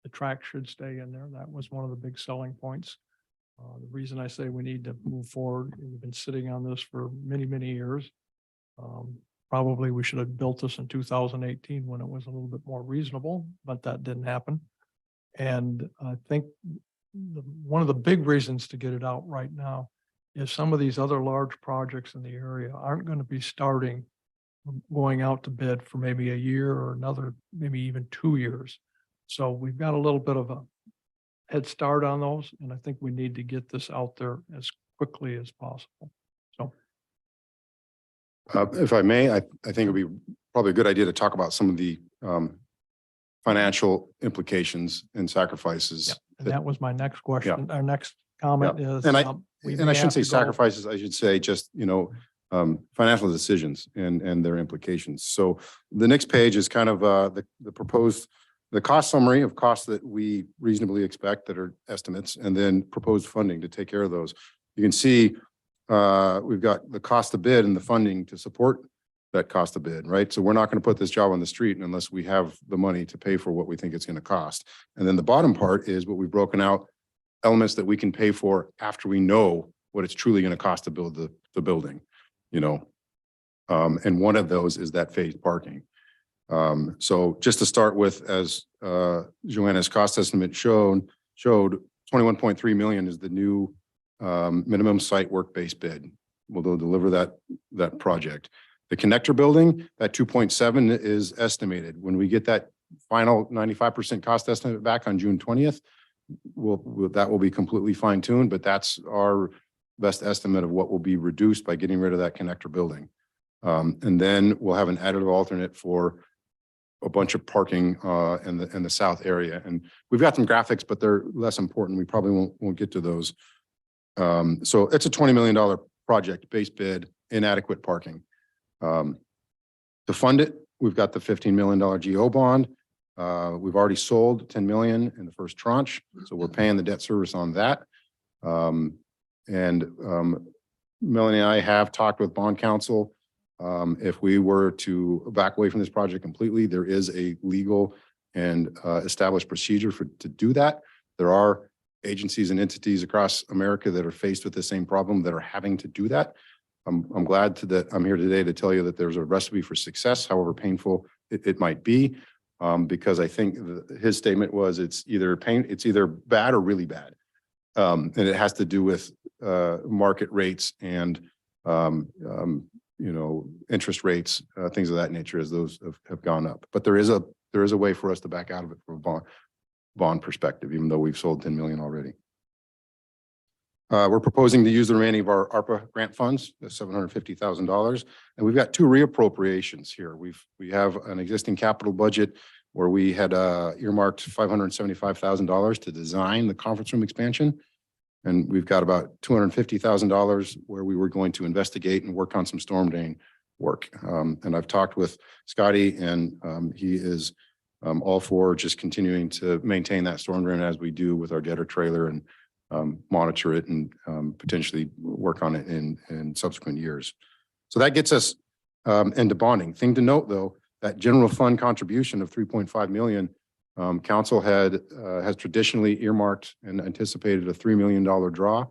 The track should stay in there. That was one of the big selling points. The reason I say we need to move forward, we've been sitting on this for many, many years. Probably we should have built this in 2018 when it was a little bit more reasonable, but that didn't happen. And I think one of the big reasons to get it out right now is some of these other large projects in the area aren't going to be starting going out to bid for maybe a year or another, maybe even 2 years. So we've got a little bit of a head start on those, and I think we need to get this out there as quickly as possible. So If I may, I think it'd be probably a good idea to talk about some of the financial implications and sacrifices. and that was my next question. Our next comment is. And we And may I shouldn't have say to go- sacrifices, I should say just, financial decisions and their implications. So the next page is kind of the proposed, the cost summary of costs that we reasonably expect that are estimates, and then proposed funding to take care of those. You can see we've got the cost of bid and the funding to support that cost of bid, right? So we're not going to put this job on the street unless we have the money to pay for what we think it's going to cost. And then the bottom part is what we've broken out, elements that we can pay for after we know what it's truly going to cost to build the building, and one of those is that phased parking. So just to start with, as Joanna's cost estimate showed 21.3 million is the new minimum site work-based bid. We'll deliver that project. The connector building, that 2.7 is estimated. When we get that final 95% cost estimate back on June 20th, that will be completely fine-tuned, but that's our best estimate of what will be reduced by getting rid of that connector building. And then we'll have an additive alternate for a bunch of parking in the south area. And we've got some graphics, but they're less important. We probably won't get to those. So it's a $20 million project, base bid, inadequate parking. To fund it, we've got the $15 million GO bond. We've already sold 10 million in the first tranche, so we're paying the debt service on that. Melanie and I have talked with bond counsel. If we were to back away from this project completely, there is a legal and established procedure to do that. There are agencies and entities across America that are faced with the same problem that are having to do that. I'm glad that I'm here today to tell you that there's a recipe for success, however painful it might be, because I think his statement was it's either bad or really bad. And it has to do with market rates and interest rates, things of that nature, as those have gone up. But there is a way for us to back out of it from a bond perspective, even though we've sold 10 million already. We're proposing to use the remaining of our ARPA grant funds, the $750,000, and we've got two reappropriations here. We have an existing capital budget where we had earmarked $575,000 to design the conference room expansion. And we've got about $250,000 where we were going to investigate and work on some storm drain work. And I've talked with Scotty, and he is all for just continuing to maintain that storm drain as we do with our jetter trailer, and monitor it and potentially work on it in subsequent years. So that gets us into bonding. Thing to note, though, that general fund contribution of 3.5 million, council has traditionally earmarked and anticipated a $3 million draw.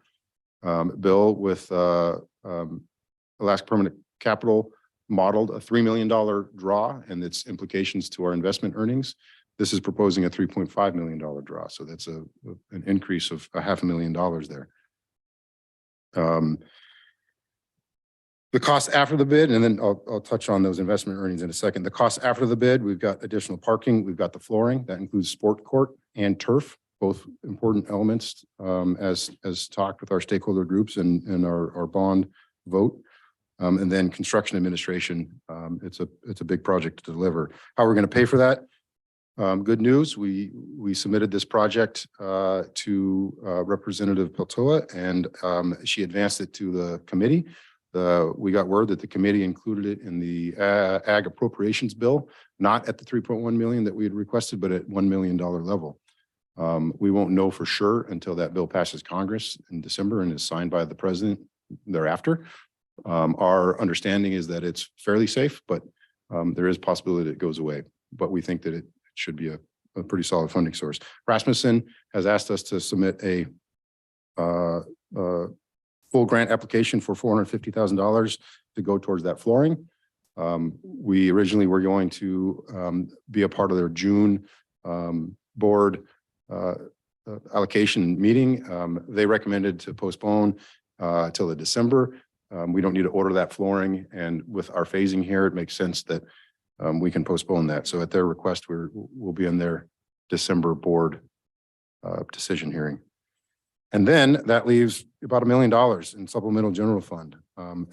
Bill with Alaska Permanent Capital modeled a $3 million draw and its implications to our investment earnings. This is proposing a $3.5 million draw. So that's an increase of $500,000 there. The cost after the bid, and then I'll touch on those investment earnings in a second. The cost after the bid, we've got additional parking, we've got the flooring, that includes sport court and turf, both important elements as talked with our stakeholder groups and our bond vote. And then construction administration, it's a big project to deliver. How we're going to pay for that? Good news, we submitted this project to Representative Peltola, and she advanced it to the committee. We got word that the committee included it in the ag appropriations bill, not at the 3.1 million that we had requested, but at $1 million level. We won't know for sure until that bill passes Congress in December and is signed by the president thereafter. Our understanding is that it's fairly safe, but there is possibility that it goes away. But we think that it should be a pretty solid funding source. Rasmussen has asked us to submit a full grant application for $450,000 to go towards that flooring. We originally were going to be a part of their June board allocation meeting. They recommended to postpone till the December. We don't need to order that flooring, and with our phasing here, it makes sense that we can postpone that. So at their request, we'll be in their December board decision hearing. And then that leaves about $1 million in supplemental general fund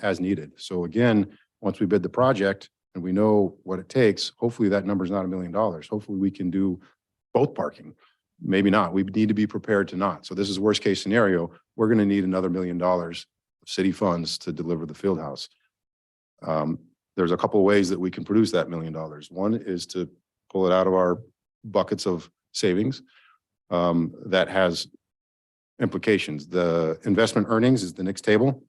as needed. So again, once we bid the project and we know what it takes, hopefully that number is not $1 million. Hopefully we can do both parking. Maybe not. We need to be prepared to not. So this is worst case scenario. We're going to need another $1 million of city funds to deliver the field house. There's a couple of ways that we can produce that $1 million. One is to pull it out of our buckets of savings. That has implications. The investment earnings is the next table.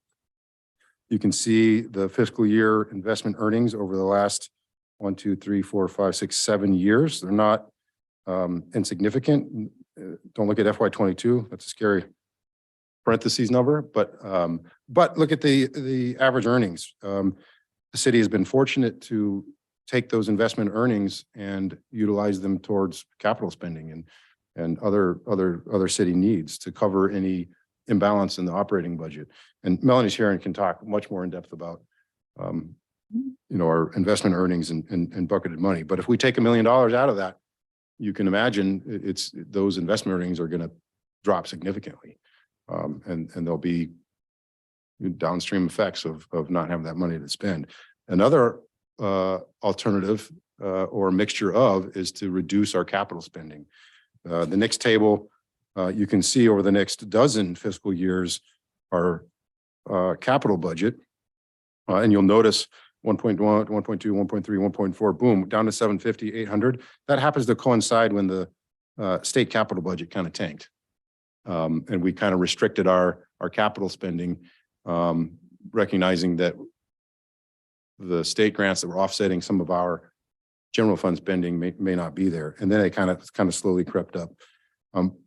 You can see the fiscal year investment earnings over the last 1, 2, 3, 4, 5, 6, 7 years. They're not insignificant. Don't look at FY22. That's a scary parentheses number, but look at the average earnings. The city has been fortunate to take those investment earnings and utilize them towards capital spending and other city needs to cover any imbalance in the operating budget. And Melanie's here and can talk much more in depth about our investment earnings and bucketed money. But if we take $1 million out of that, you can imagine those investment earnings are going to drop significantly. And there'll be downstream effects of not having that money to spend. Another alternative or mixture of is to reduce our capital spending. The next table, you can see over the next dozen fiscal years, our capital budget, and you'll notice 1.1, 1.2, 1.3, 1.4, boom, down to 750, 800. That happens to coincide when the state capital budget kind of tanked. And we kind of restricted our capital spending, recognizing that the state grants that were offsetting some of our general fund spending may not be there. And then it kind of slowly crept up.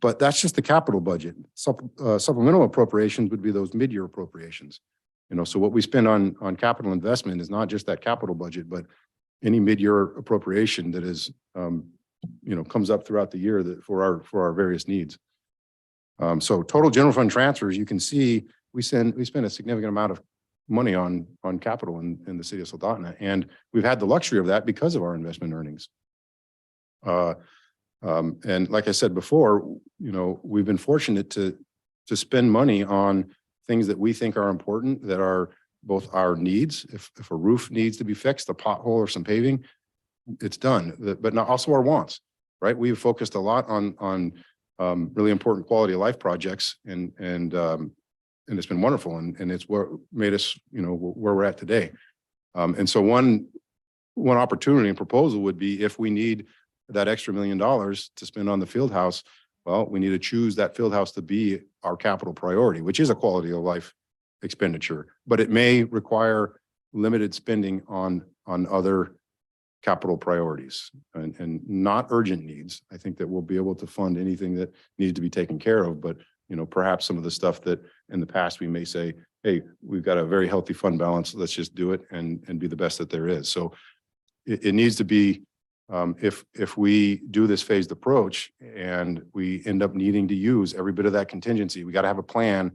But that's just the capital budget. Supplemental appropriations would be those mid-year appropriations. So what we spend on capital investment is not just that capital budget, but any mid-year appropriation that is, comes up throughout the year for our various needs. So total general fund transfers, you can see we spend a significant amount of money on capital in the city of Soldotna, and we've had the luxury of that because of our investment earnings. And like I said before, we've been fortunate to spend money on things that we think are important, that are both our needs. If a roof needs to be fixed, a pothole or some paving, it's done. But not also our wants, right? We've focused a lot on really important quality of life projects, and it's been wonderful, and it's what made us, where we're at today. And so one opportunity and proposal would be, if we need that extra $1 million to spend on the field house, well, we need to choose that field house to be our capital priority, which is a quality of life expenditure, but it may require limited spending on other capital priorities and not urgent needs. I think that we'll be able to fund anything that needs to be taken care of, but perhaps some of the stuff that in the past we may say, hey, we've got a very healthy fund balance, let's just do it and be the best that there is. So it needs to be, if we do this phased approach and we end up needing to use every bit of that contingency, we got to have a plan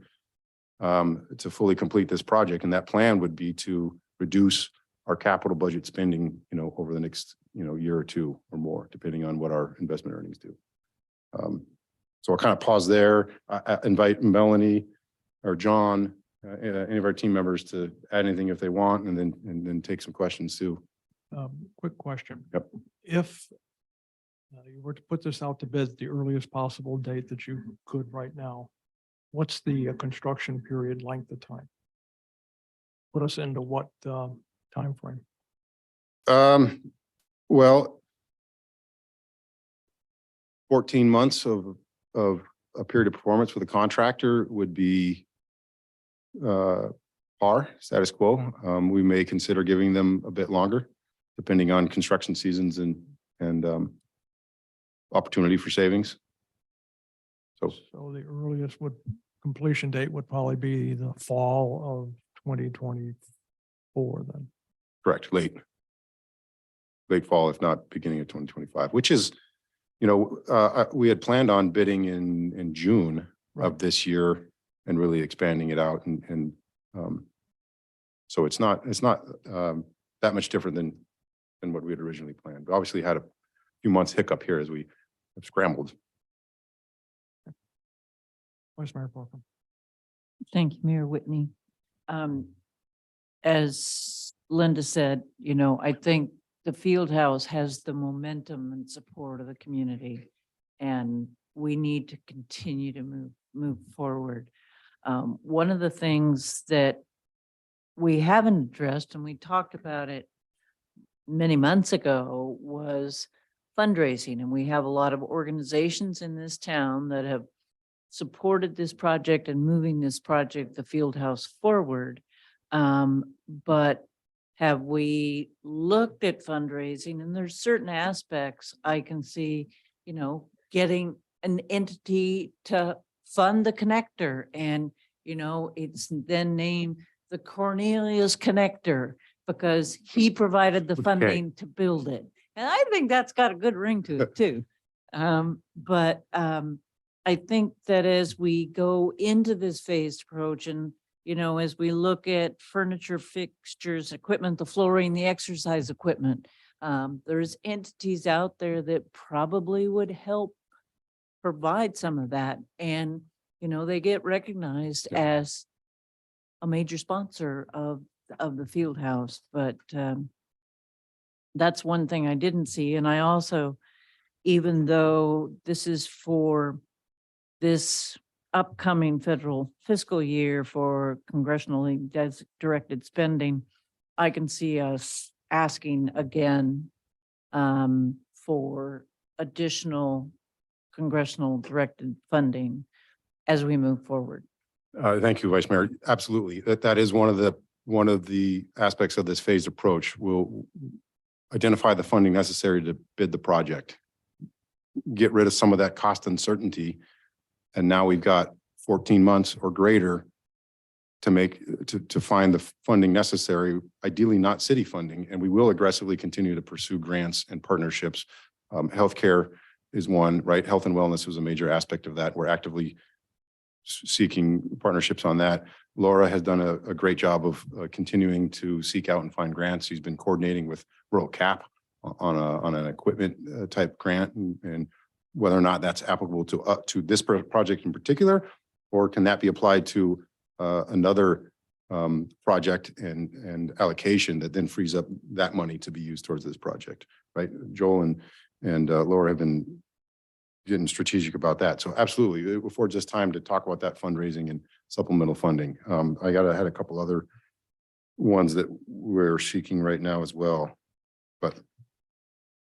to fully complete this project. And that plan would be to reduce our capital budget spending, over the next, year or two or more, depending on what our investment earnings do. So I'll kind of pause there. I invite Melanie or John, any of our team members, to add anything if they want, and then take some questions too. Quick question. Yep. If you were to put this out to bid the earliest possible date that you could right now, what's the construction period length of time? Put us into what time frame? Well, 14 months of a period of performance for the contractor would be par, status quo. We may consider giving them a bit longer, depending on construction seasons and opportunity for savings. So the earliest completion date would probably be the fall of 2024 then. correct, late fall, if not beginning of 2025, which is we had planned on bidding in June Right. of this year and really expanding it out so it's not that much different than what we had originally planned. But obviously had a few months hiccup here as we have scrambled. Vice Mayor Porker. Thank you, Mayor Whitney. As Linda said, I think the field house has the momentum and support of the community. And we need to continue to move forward. One of the things that we haven't addressed, and we talked about it many months ago, was fundraising. And we have a lot of organizations in this town that have supported this project and moving this project, the field house, forward. But have we looked at fundraising? And there's certain aspects I can see, getting an entity to fund the connector, and, it's then named the Cornelius Connector because he provided the Okay. funding to build it. And I think that's got a good ring to it too. But I think that as we go into this phased approach and, as we look at furniture, fixtures, equipment, the flooring, the exercise equipment, there's entities out there that probably would help provide some of that. And, they get recognized Yeah. as a major sponsor of the field house. But that's one thing I didn't see. And I also, even though this is for this upcoming federal fiscal year for congressionally directed spending, I can see us asking again for additional congressional directed funding as we move forward. Thank you, Vice Mayor. Absolutely. That is one of the aspects of this phased approach. We'll identify the funding necessary to bid the project, get rid of some of that cost uncertainty. And now we've got 14 months or greater to find the funding necessary, ideally not city funding. And we will aggressively continue to pursue grants and partnerships. Healthcare is one, right? Health and wellness was a major aspect of that. We're actively seeking partnerships on that. Laura has done a great job of continuing to seek out and find grants. She's been coordinating with Rural CAP on an equipment type grant, and whether or not that's applicable to this project in particular, or can that be applied to another project and allocation that then frees up that money to be used towards this project, right? Joel and Laura have been getting strategic about that. So absolutely, it affords us time to talk about that fundraising and supplemental funding. I had a couple other ones that we're seeking right now as well, but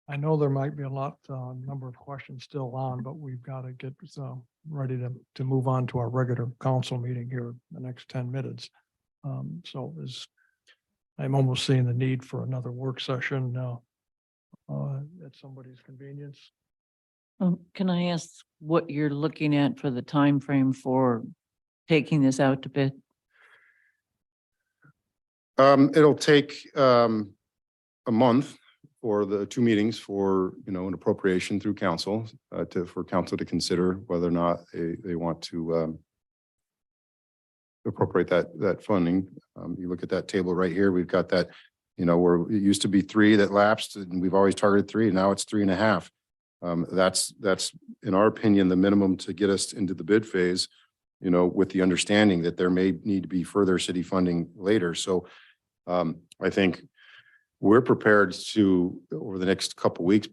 I know there might be a number of questions still on, but we've got to get ready to move on to our regular council meeting here in the next 10 minutes. I'm almost seeing the need for another work session at somebody's convenience. Can I ask what you're looking at for the time frame for taking this out to bid? It'll take a month for the 2 meetings for, an appropriation through council for council to consider whether or not they want to appropriate that funding. You look at that table right here, we've got that, where it used to be 3 that lapsed, and we've always targeted 3, and now it's 3.5. That's in our opinion, the minimum to get us into the bid phase, with the understanding that there may need to be further city funding later. So I think we're prepared to, over the next couple of weeks,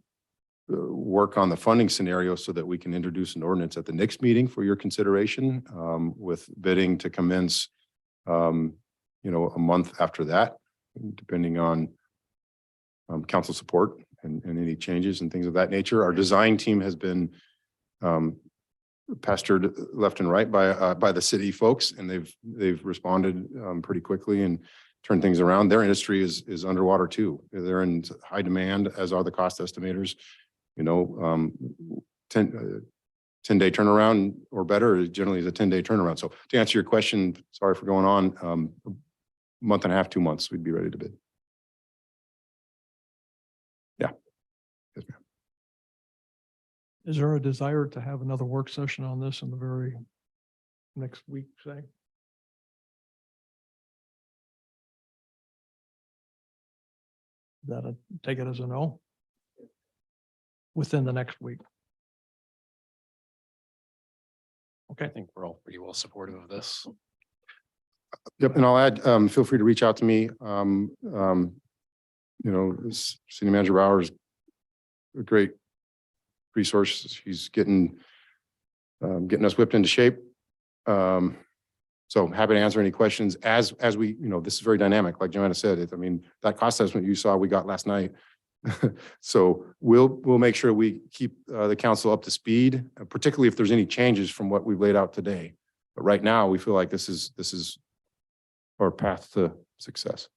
work on the funding scenario so that we can introduce an ordinance at the next meeting for your consideration, with bidding to commence, a month after that, depending on council support and any changes and things of that nature. Our design team has been pestered left and right by the city folks, and they've responded pretty quickly and turned things around. Their industry is underwater too. They're in high demand, as are the cost estimators. 10-day turnaround or better generally is a 10-day turnaround. So to answer your question, sorry for going on, a month and a half, 2 months, we'd be ready to bid. Yeah. Yes, ma'am. Is there a desire to have another work session on this in the very next week, say? That take it as a no? Within the next week? I think we're all pretty well supportive of this. Yep, and I'll add, feel free to reach out to me. City Manager Bowers, a great resource. He's getting us whipped into shape. So happy to answer any questions as we, this is very dynamic, like Joanna said. I mean, that cost estimate you saw, we got last night. So we'll make sure we keep the council up to speed, particularly if there's any changes from what we've laid out today. But right now, we feel like this is our path to success.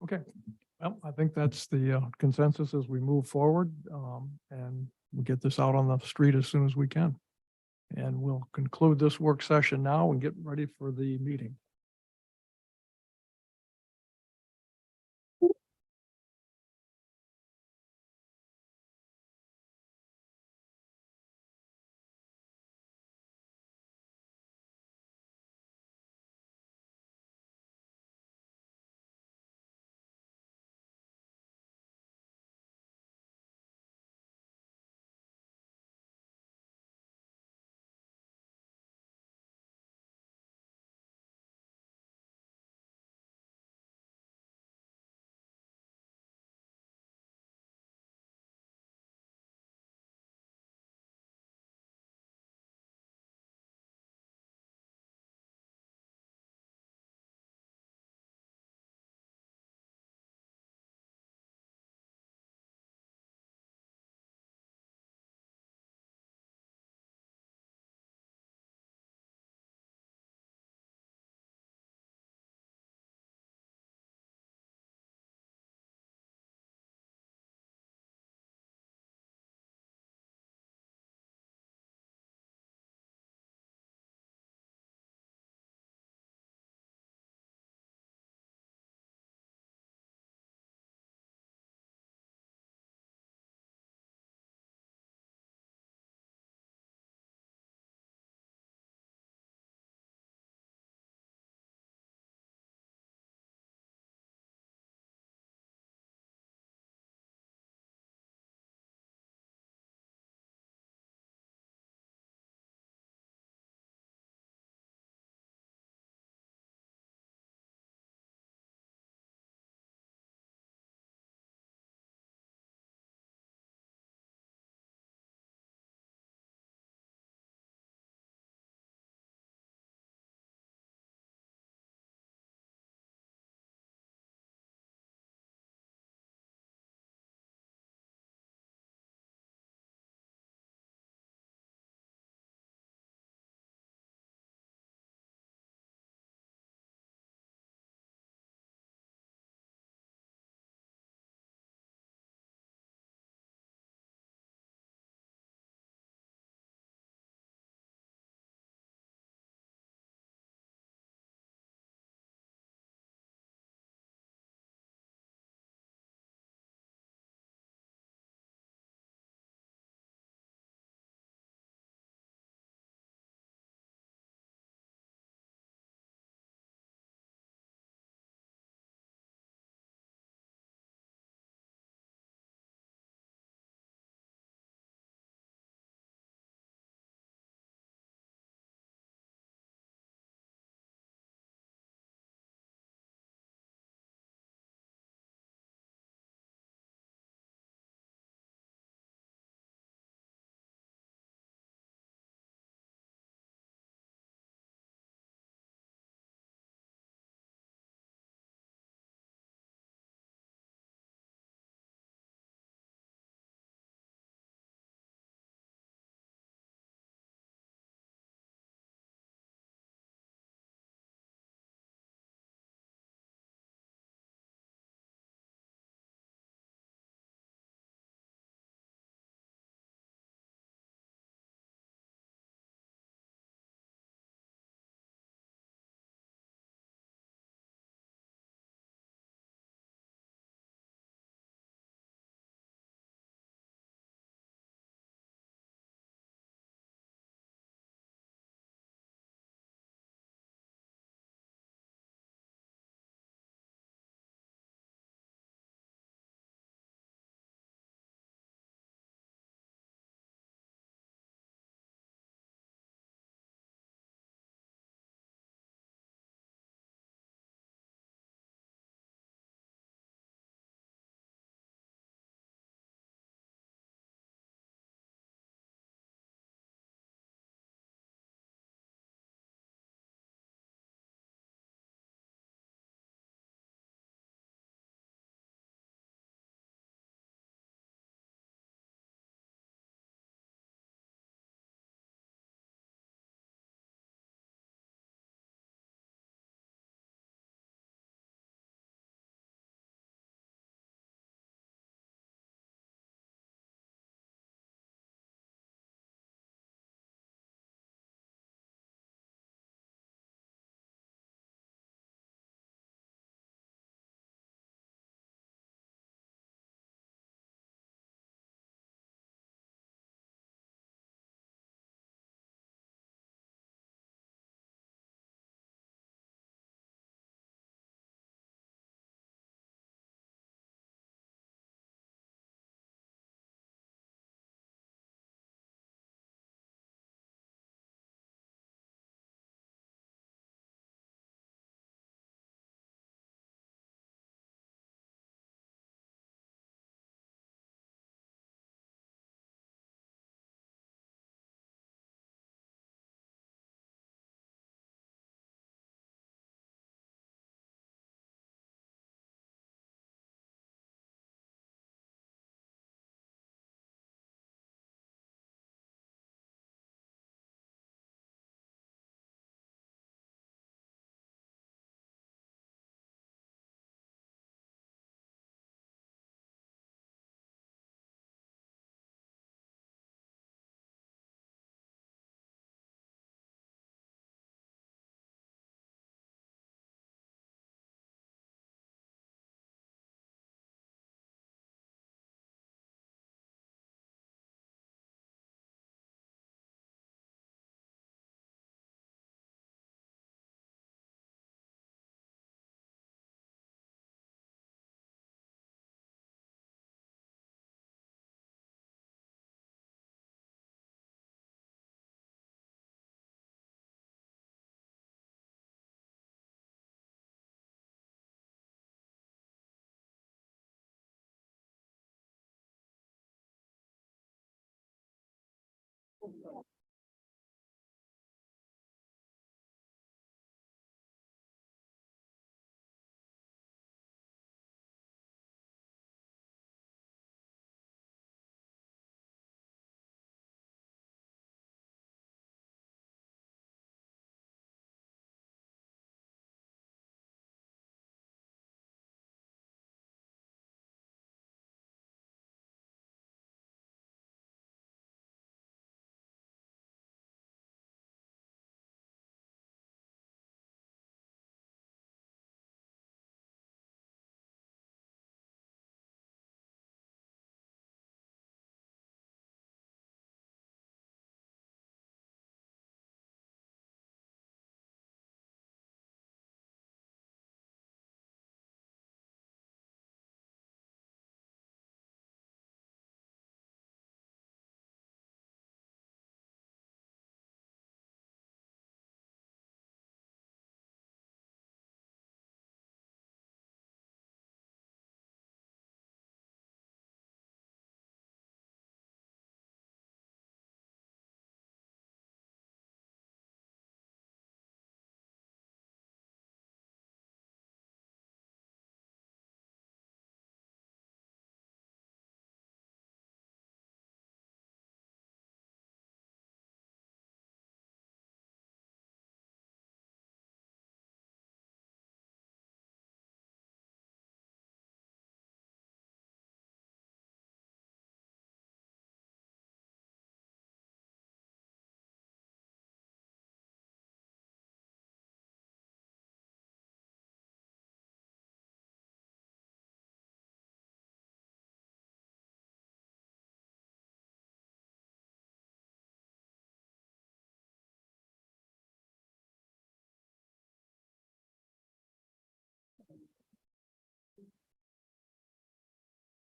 Okay, well, I think that's the consensus as we move forward, and we get this out on the street as soon as we can. And we'll conclude this work session now and get ready for the meeting.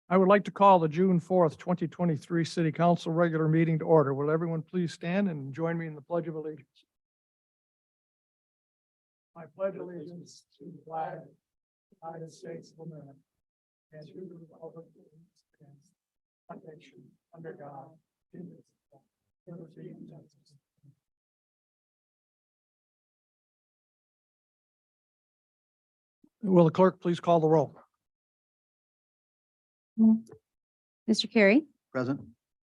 I would like to call the June 4th, 2023 City Council regular meeting to order. Will everyone please stand and join me in the Pledge of Allegiance? I pledge allegiance to the flag of the United States of America and to the republic for which it stands, one nation, under God, indivisible, with liberty and justice. Will the clerk please call the roll? Mr. Carey, Present?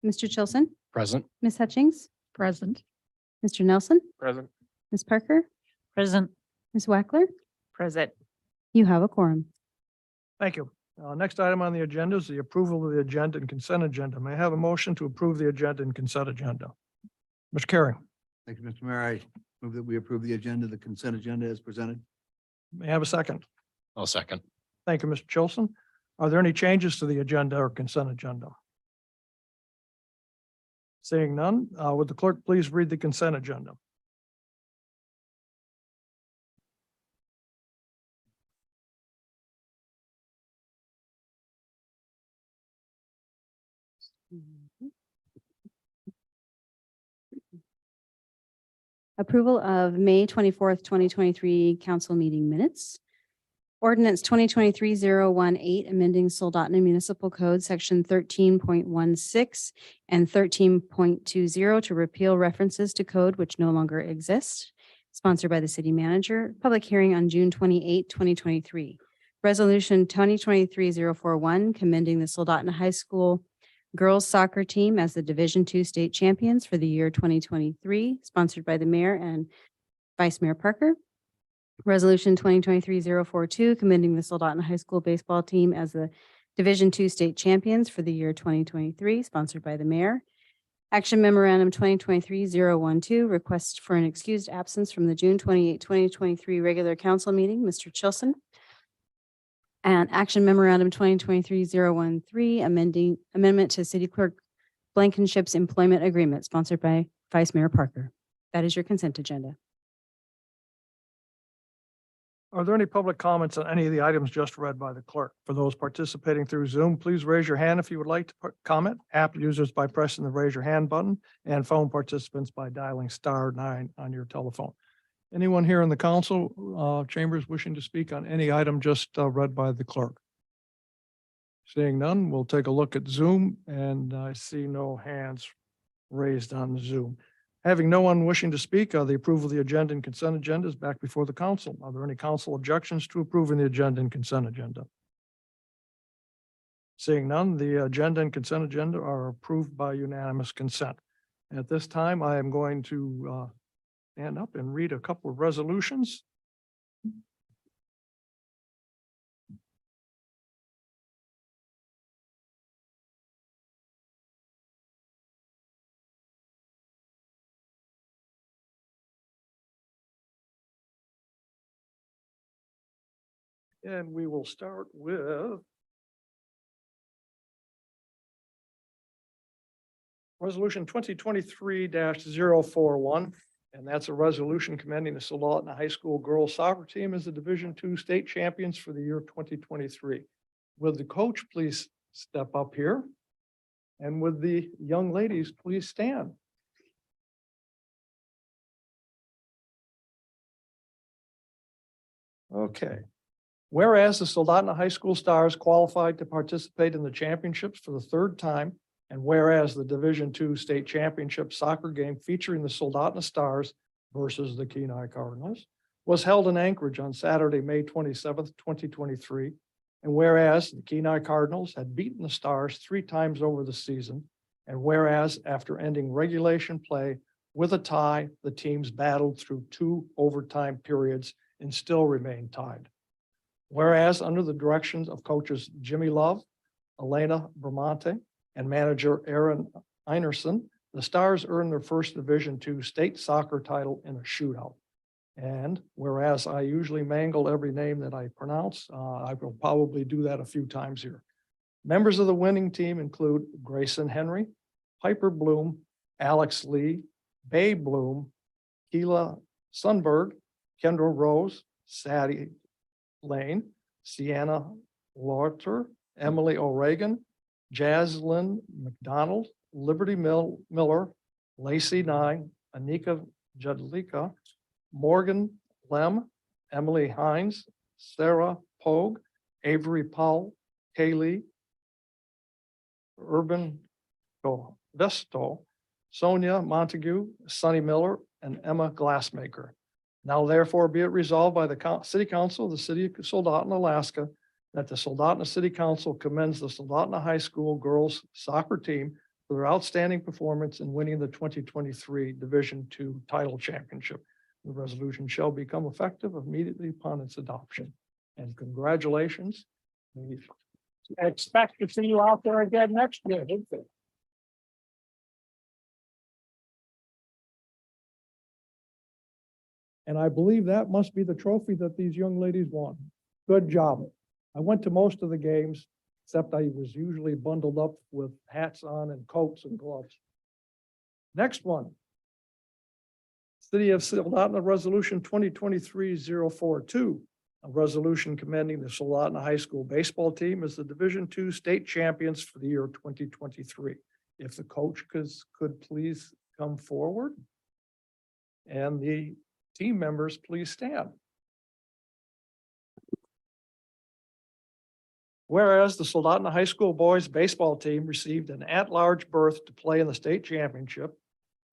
Mr. Chilson, Present. Ms. Hutchings, Present. Mr. Nelson, Present. Ms. Parker, Present. Ms. Wackler. Present. You have a quorum. Thank you. Next item on the agenda is the approval of the agenda and consent agenda. May I have a motion to approve the agenda and consent agenda? Mr. Carey, Thank you, Mr. Mayor. I move that we approve the agenda, the consent agenda as presented. may I have a second? I'll second. Thank you, Mr. Chilson. Are there any changes to the agenda or consent agenda? Seeing none, would the clerk please read the consent agenda? Approval of May 24th, 2023 council meeting minutes. Ordinance 2023-018, amending Soldotna Municipal Code, Section 13.16 and 13.20 to repeal references to code which no longer exist. Sponsored by the city manager. Public hearing on June 28, 2023. Resolution 2023-041, commending the Soldotna High School girls soccer team as the Division II state champions for the year 2023, sponsored by the mayor and Vice Mayor Parker. Resolution 2023-042, commending the Soldotna High School baseball team as the Division II state champions for the year 2023, sponsored by the mayor. Action memorandum 2023-012, request for an excused absence from the June 28, 2023 regular council meeting, Mr. Chilson. And action memorandum 2023-013, amendment to City Clerk Blankenship's employment agreement, sponsored by Vice Mayor Parker. That is your consent agenda. Are there any public comments on any of the items just read by the clerk? For those participating through Zoom, please raise your hand if you would like to comment. App users by pressing the raise your hand button, and phone participants by dialing *9 on your telephone. Anyone here in the council chambers wishing to speak on any item just read by the clerk? Seeing none, we'll take a look at Zoom, and I see no hands raised on Zoom. Having no one wishing to speak, the approval of the agenda and consent agenda is back before the council. Are there any council objections to approving the agenda and consent agenda? Seeing none, the agenda and consent agenda are approved by unanimous consent. At this time, I am going to stand up and read a couple of resolutions. And we will start with Resolution 2023-041, and that's a resolution commending the Soldotna High School girls soccer team as the Division II state champions for the year 2023. Will the coach please step up here? And would the young ladies please stand? Okay. Whereas the Soldotna High School Stars qualified to participate in the championships for the third time, and whereas the Division II State Championship soccer game featuring the Soldotna Stars versus the Kenai Cardinals was held in Anchorage on Saturday, May 27th, 2023. And whereas the Kenai Cardinals had beaten the Stars 3 times over the season, and whereas after ending regulation play with a tie, the teams battled through 2 overtime periods and still remain tied. Whereas under the directions of coaches Jimmy Love, Elena Bramante, and manager Aaron Einerson, the Stars earned their first Division II state soccer title in a shootout. And whereas I usually mangle every name that I pronounce, I will probably do that a few times here. Members of the winning team include Grayson Henry, Piper Bloom, Alex Lee, Babe Bloom, Keela Sundberg, Kendra Rose, Sadie Lane, Sienna Lauter, Emily O'Regan, Jaslyn McDonald, Liberty Miller, Lacey Nye, Anika Jadlika, Morgan Lem, Emily Hines, Sarah Pogue, Avery Powell, Kaylee, Urban Vesto, Sonia Montague, Sonny Miller, and Emma Glassmaker. Now therefore be it resolved by the City Council of the City of Soldotna, Alaska, that the Soldotna City Council commends the Soldotna High School girls soccer team for their outstanding performance in winning the 2023 Division II title championship. The resolution shall become effective immediately upon its adoption. And congratulations. We expect to see you out there again next year. And I believe that must be the trophy that these young ladies won. Good job. I went to most of the games, except I was usually bundled up with hats on and coats and gloves. Next one. City of Soldotna Resolution 2023-042, a resolution commending the Soldotna High School baseball team as the Division II state champions for the year 2023. If the coach could please come forward. And the team members, please stand. Whereas the Soldotna High School boys baseball team received an at-large berth to play in the state championship,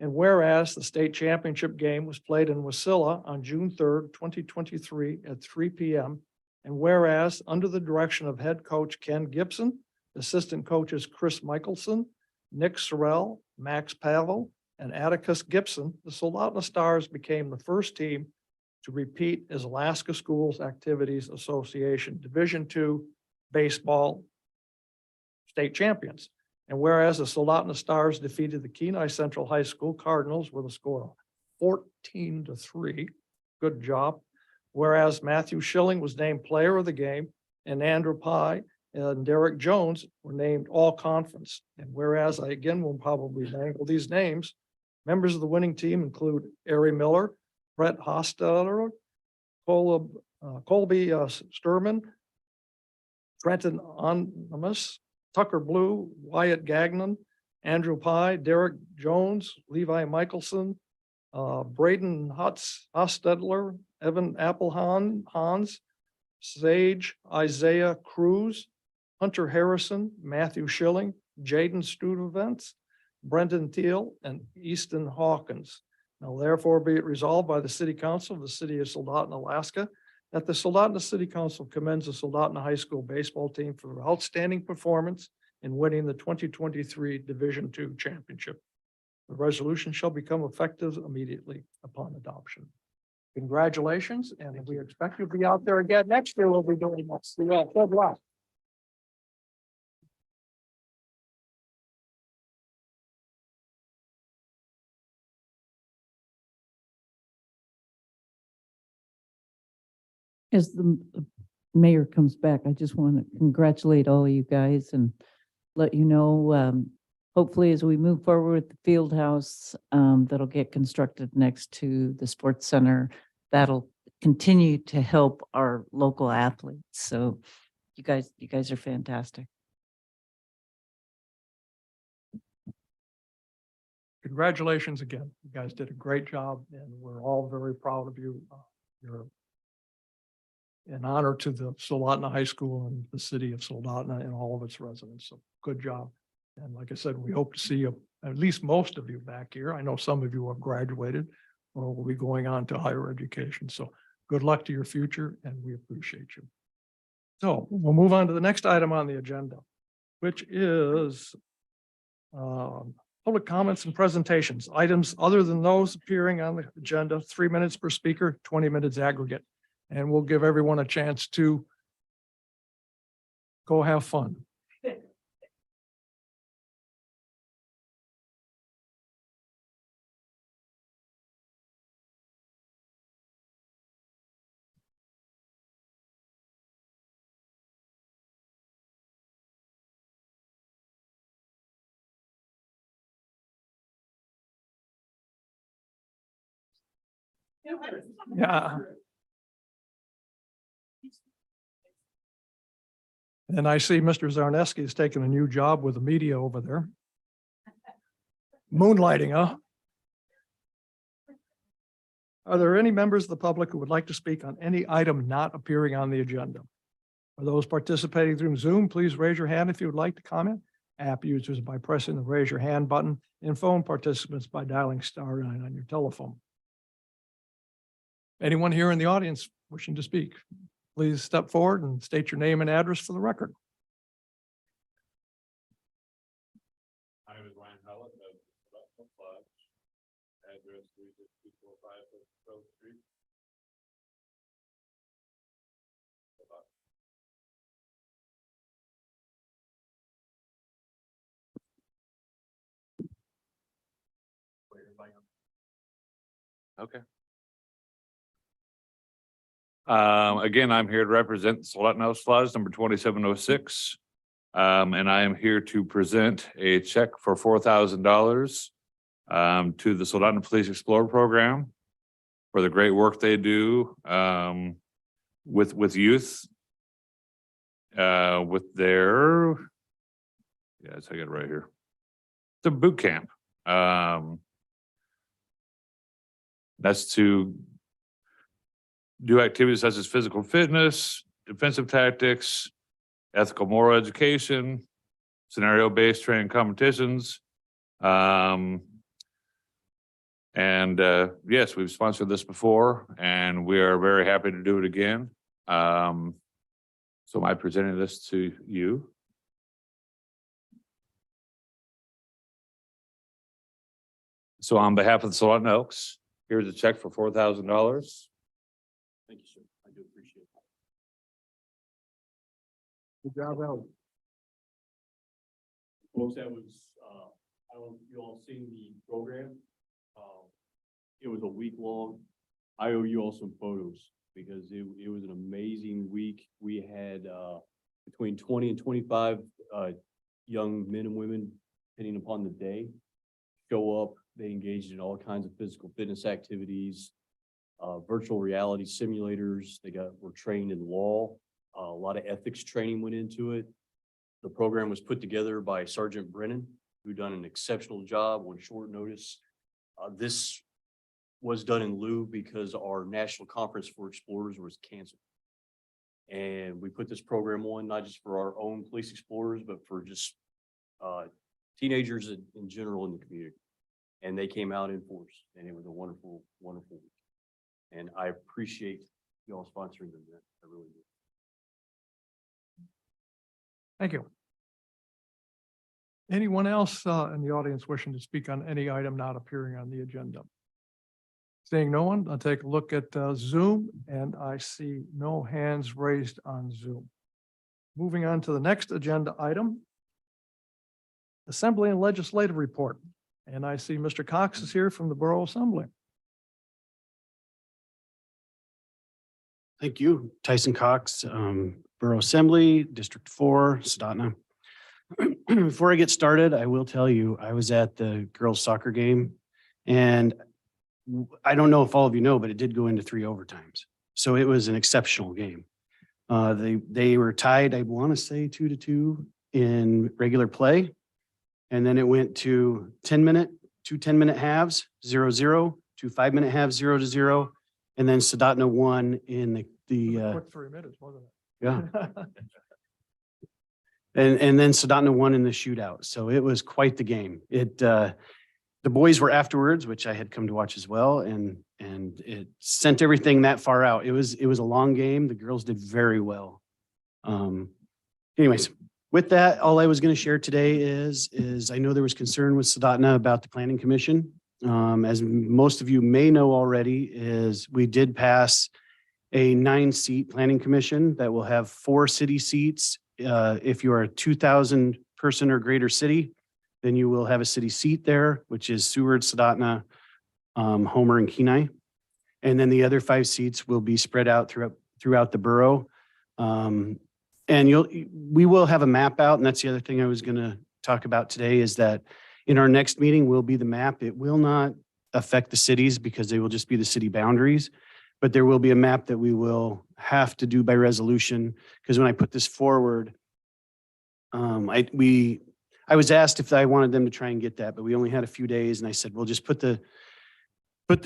and whereas the state championship game was played in Wasilla on June 3rd, 2023 at 3 p.m., and whereas under the direction of head coach Ken Gibson, assistant coaches Chris Michelson, Nick Sorrell, Max Pavel, and Atticus Gibson, the Soldotna Stars became the first team to repeat as Alaska Schools Activities Association Division II baseball state champions. And whereas the Soldotna Stars defeated the Kenai Central High School Cardinals with a score of 14-3. Good job. Whereas Matthew Schilling was named player of the game, and Andrew Pye and Derek Jones were named all conference. And whereas I again will probably mangle these names, members of the winning team include Ari Miller, Brett Hostetter, Colby Sturman, Trenton Onimus, Tucker Blue, Wyatt Gagnon, Andrew Pye, Derek Jones, Levi Michelson, Braden Hostedler, Evan Hans, Sage Isaiah Cruz, Hunter Harrison, Matthew Schilling, Jaden Studevents, Brendan Teal, and Easton Hawkins. Now therefore be it resolved by the City Council of the City of Soldotna, Alaska, that the Soldotna City Council commends the Soldotna High School baseball team for their outstanding performance in winning the 2023 Division II championship. The resolution shall become effective immediately upon adoption. Congratulations, and we expect you'll be out there again next year. We'll be doing this. Yeah, good luck. As the mayor comes back, I just want to congratulate all of you guys and let you know, hopefully as we move forward with the field house, that'll get constructed next to the sports center, that'll continue to help our local athletes. So you guys are fantastic. Congratulations again. You guys did a great job and we're all very proud of you. You're an honor to the Soldotna High School and the city of Soldotna and all of its residents. So good job. And like I said, we hope to see you, at least most of you back here. I know some of you have graduated or will be going on to higher education. So good luck to your future and we appreciate you. So we'll move on to the next item on the agenda, which is public comments and presentations. Items other than those appearing on the agenda, 3 minutes per speaker, 20 minutes aggregate. And we'll give everyone a chance to go have fun. Yeah. And I see Mr. Zarneski has taken a new job with the media over there. Moonlighting, huh? Are there any members of the public who would like to speak on any item not appearing on the agenda? For those participating through Zoom, please raise your hand if you would like to comment. App users by pressing the raise your hand button, and phone participants by dialing *9 on your telephone. Anyone here in the audience wishing to speak, please step forward and state your name and address for the record. My name is Ryan Howlett of Selectable Lodge, address 36245 Grove Street. Okay. Again, I'm here to represent Soldotna Lodge number 2706. And I am here to present a check for $4,000 to the Soldotna Police Explorer Program for the great work they do with youth. With their, yes, I got it right here. The boot camp. That's to do activities such as physical fitness, defensive tactics, ethical moral education, scenario-based training competitions. And yes, we've sponsored this before and we are very happy to do it again. So I presented this to you. So on behalf of the Soldotna Elks, here's a check for $4,000. Thank you, sir. I do appreciate it. Good job, Al. Folks, that was, I don't know if you all seen the program. It was a week long. I owe you all some photos because it was an amazing week. We had, between 20 and 25, young men and women, depending upon the day, show up. They engaged in all kinds of physical fitness activities, virtual reality simulators. Were trained in law. A lot of ethics training went into it. The program was put together by Sergeant Brennan, who done an exceptional job on short notice. This was done in lieu because our National Conference for Explorers was canceled. And we put this program on not just for our own police explorers, but for just teenagers in general in the community. And they came out in force, and it was a wonderful, wonderful week. And I appreciate y'all sponsoring them. I really do. Thank you. Anyone else in the audience wishing to speak on any item not appearing on the agenda? Seeing no one, I'll take a look at Zoom, and I see no hands raised on Zoom. Moving on to the next agenda item. Assembly and Legislative Report. And I see Mr. Cox is here from the Borough Assembly. Thank you. Tyson Cox, Borough Assembly, District 4, Soldotna. Before I get started, I will tell you, I was at the girls' soccer game, and I don't know if all of you know, but it did go into 3 overtimes. So it was an exceptional game. They were tied, I want to say 2-2 in regular play. And then it went to 2 10-minute halves, 0-0, 2 5-minute halves, 0-0. And then Soldotna won in the Quick 3 minutes, wasn't it? yeah. And then Soldotna won in the shootout. So it was quite the game. The boys were afterwards, which I had come to watch as well, and it sent everything that far out. It was a long game. The girls did very well. Anyways, with that, all I was going to share today is I know there was concern with Soldotna about the Planning Commission. As most of you may know already, is we did pass a 9-seat Planning Commission that will have 4 city seats. If you are a 2,000 person or greater city, then you will have a city seat there, which is Seward, Soldotna, Homer, and Kenai. And then the other 5 seats will be spread out throughout the borough. And we will have a map out, and that's the other thing I was going to talk about today, is that in our next meeting will be the map. It will not affect the cities because they will just be the city boundaries, but there will be a map that we will have to do by resolution. Because when I put this forward, I was asked if I wanted them to try and get that, but we only had a few days, and I said, we'll just put the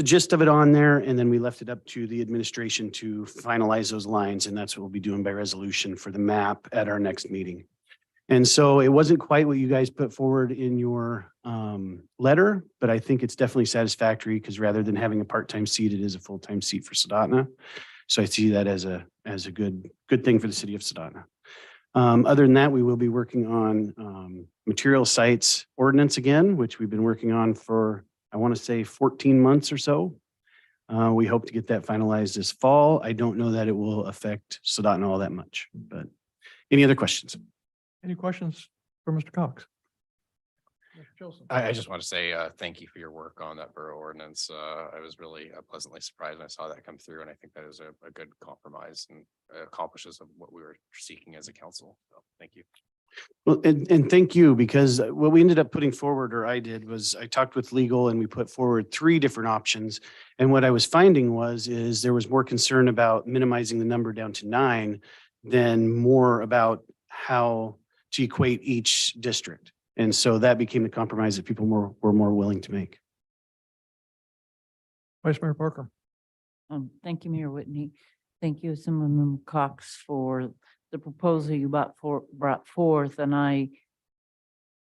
gist of it on there, and then we left it up to the administration to finalize those lines, and that's what we'll be doing by resolution for the map at our next meeting. And so it wasn't quite what you guys put forward in your letter, but I think it's definitely satisfactory because rather than having a part-time seat, it is a full-time seat for Soldotna. So I see that as a good thing for the city of Soldotna. Other than that, we will be working on material sites ordinance again, which we've been working on for, I want to say 14 months or so. We hope to get that finalized this fall. I don't know that it will affect Soldotna all that much, but any other questions? Any questions for Mr. Cox? Mr. Joseph? I just want to say thank you for your work on that borough ordinance. I was really pleasantly surprised when I saw that come through, and I think that is a good compromise and accomplishes of what we were seeking as a council. So thank you. Well, and thank you, because what we ended up putting forward, or I did, was I talked with legal and we put forward 3 different options. And what I was finding is there was more concern about minimizing the number down to 9 than more about how to equate each district. And so that became the compromise that people were more willing to make. Vice Mayor Parker. Thank you, Mayor Whitney. Thank you, Assemblyman Cox, for the proposal you brought forth. And I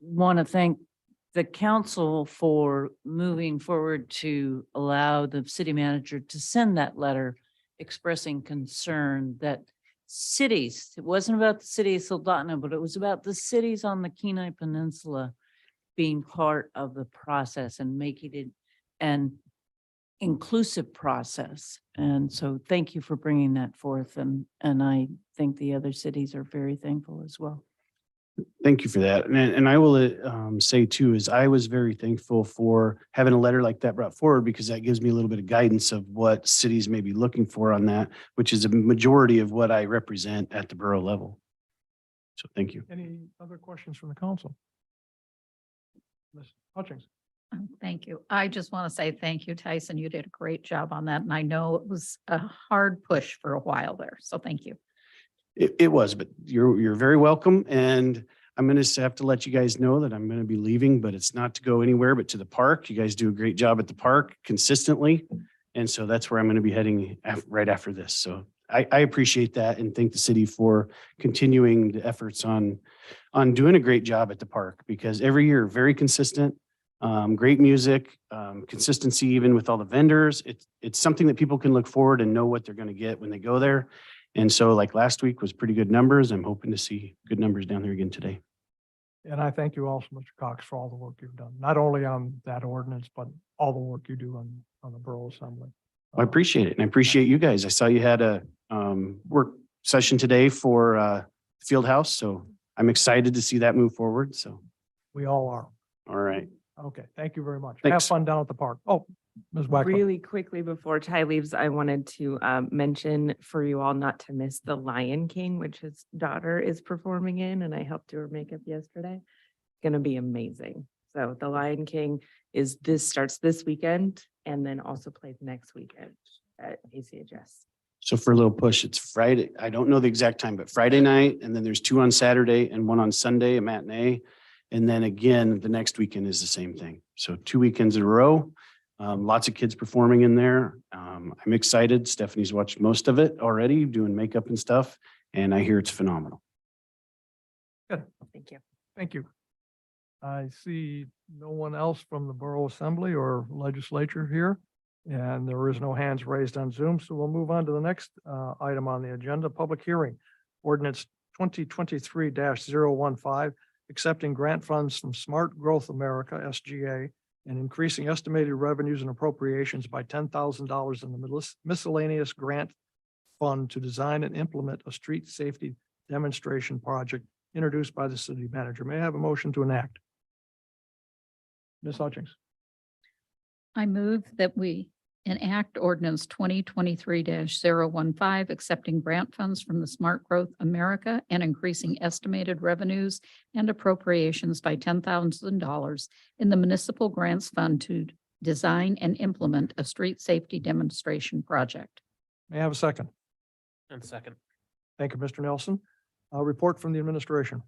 want to thank the council for moving forward to allow the city manager to send that letter expressing concern that cities, it wasn't about the city of Soldotna, but it was about the cities on the Kenai Peninsula being part of the process and making it an inclusive process. And so thank you for bringing that forth. And I think the other cities are very thankful as well. Thank you for that. And I will say too, is I was very thankful for having a letter like that brought forward, because that gives me a little bit of guidance of what cities may be looking for on that, which is a majority of what I represent at the borough level. So thank you. Any other questions from the council? Ms. Hutchings? Thank you. I just want to say thank you, Tyson. You did a great job on that. And I know it was a hard push for a while there. So thank you. It was, but you're very welcome. And I'm going to have to let you guys know that I'm going to be leaving, but it's not to go anywhere but to the park. You guys do a great job at the park consistently. And so that's where I'm going to be heading right after this. So I appreciate that and thank the city for continuing the efforts on doing a great job at the park because every year, very consistent, great music, consistency even with all the vendors. It's something that people can look forward and know what they're going to get when they go there. And so like last week was pretty good numbers. I'm hoping to see good numbers down there again today. And I thank you also, Mr. Cox, for all the work you've done, not only on that ordinance, but all the work you do on the Borough Assembly. I appreciate it. And I appreciate you guys. I saw you had a work session today for Field House. So I'm excited to see that move forward. So, We all are. all right. Okay, thank you very much. Have Thanks. fun down at the park. Oh, Ms. Wackler. Really quickly before Ty leaves, I wanted to mention for you all not to miss The Lion King, which his daughter is performing in, and I helped do her makeup yesterday. Going to be amazing. So The Lion King starts this weekend and then also plays next weekend at ACHS. So for a little push, it's Friday. I don't know the exact time, but Friday night, and then there's 2 on Saturday and 1 on Sunday, a matinee. And then again, the next weekend is the same thing. So 2 weekends in a row. Lots of kids performing in there. I'm excited. Stephanie's watched most of it already, doing makeup and stuff, and I hear it's phenomenal. Thank you. Thank you. I see no one else from the Borough Assembly or Legislature here, and there is no hands raised on Zoom, so we'll move on to the next item on the agenda, public hearing. Ordinance 2023-015, accepting grant funds from Smart Growth America, SGA, and increasing estimated revenues and appropriations by $10,000 in the miscellaneous grant fund to design and implement a street safety demonstration project introduced by the city manager. May I have a motion to enact? Ms. Hutchings. I move that we enact ordinance 2023-015, accepting grant funds from the Smart Growth America and increasing estimated revenues and appropriations by $10,000 in the municipal grants fund to design and implement a street safety demonstration project. May I have a second? And second. Thank you, Mr. Nelson. A report from the administration.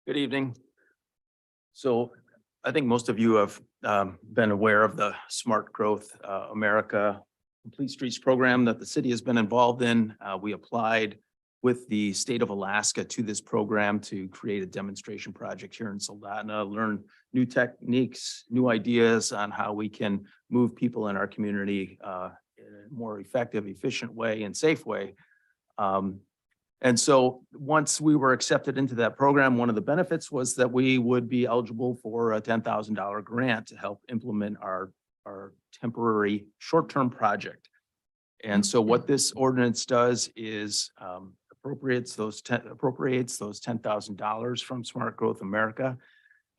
Good evening. So I think most of you have been aware of the Smart Growth America Complete Streets program that the city has been involved in. We applied with the state of Alaska to this program to create a demonstration project here in Soldotna, learn new techniques, new ideas on how we can move people in our community in a more effective, efficient way and safe way. And so once we were accepted into that program, one of the benefits was that we would be eligible for a $10,000 grant to help implement our temporary short-term project. And so what this ordinance does is appropriates those $10,000 from Smart Growth America.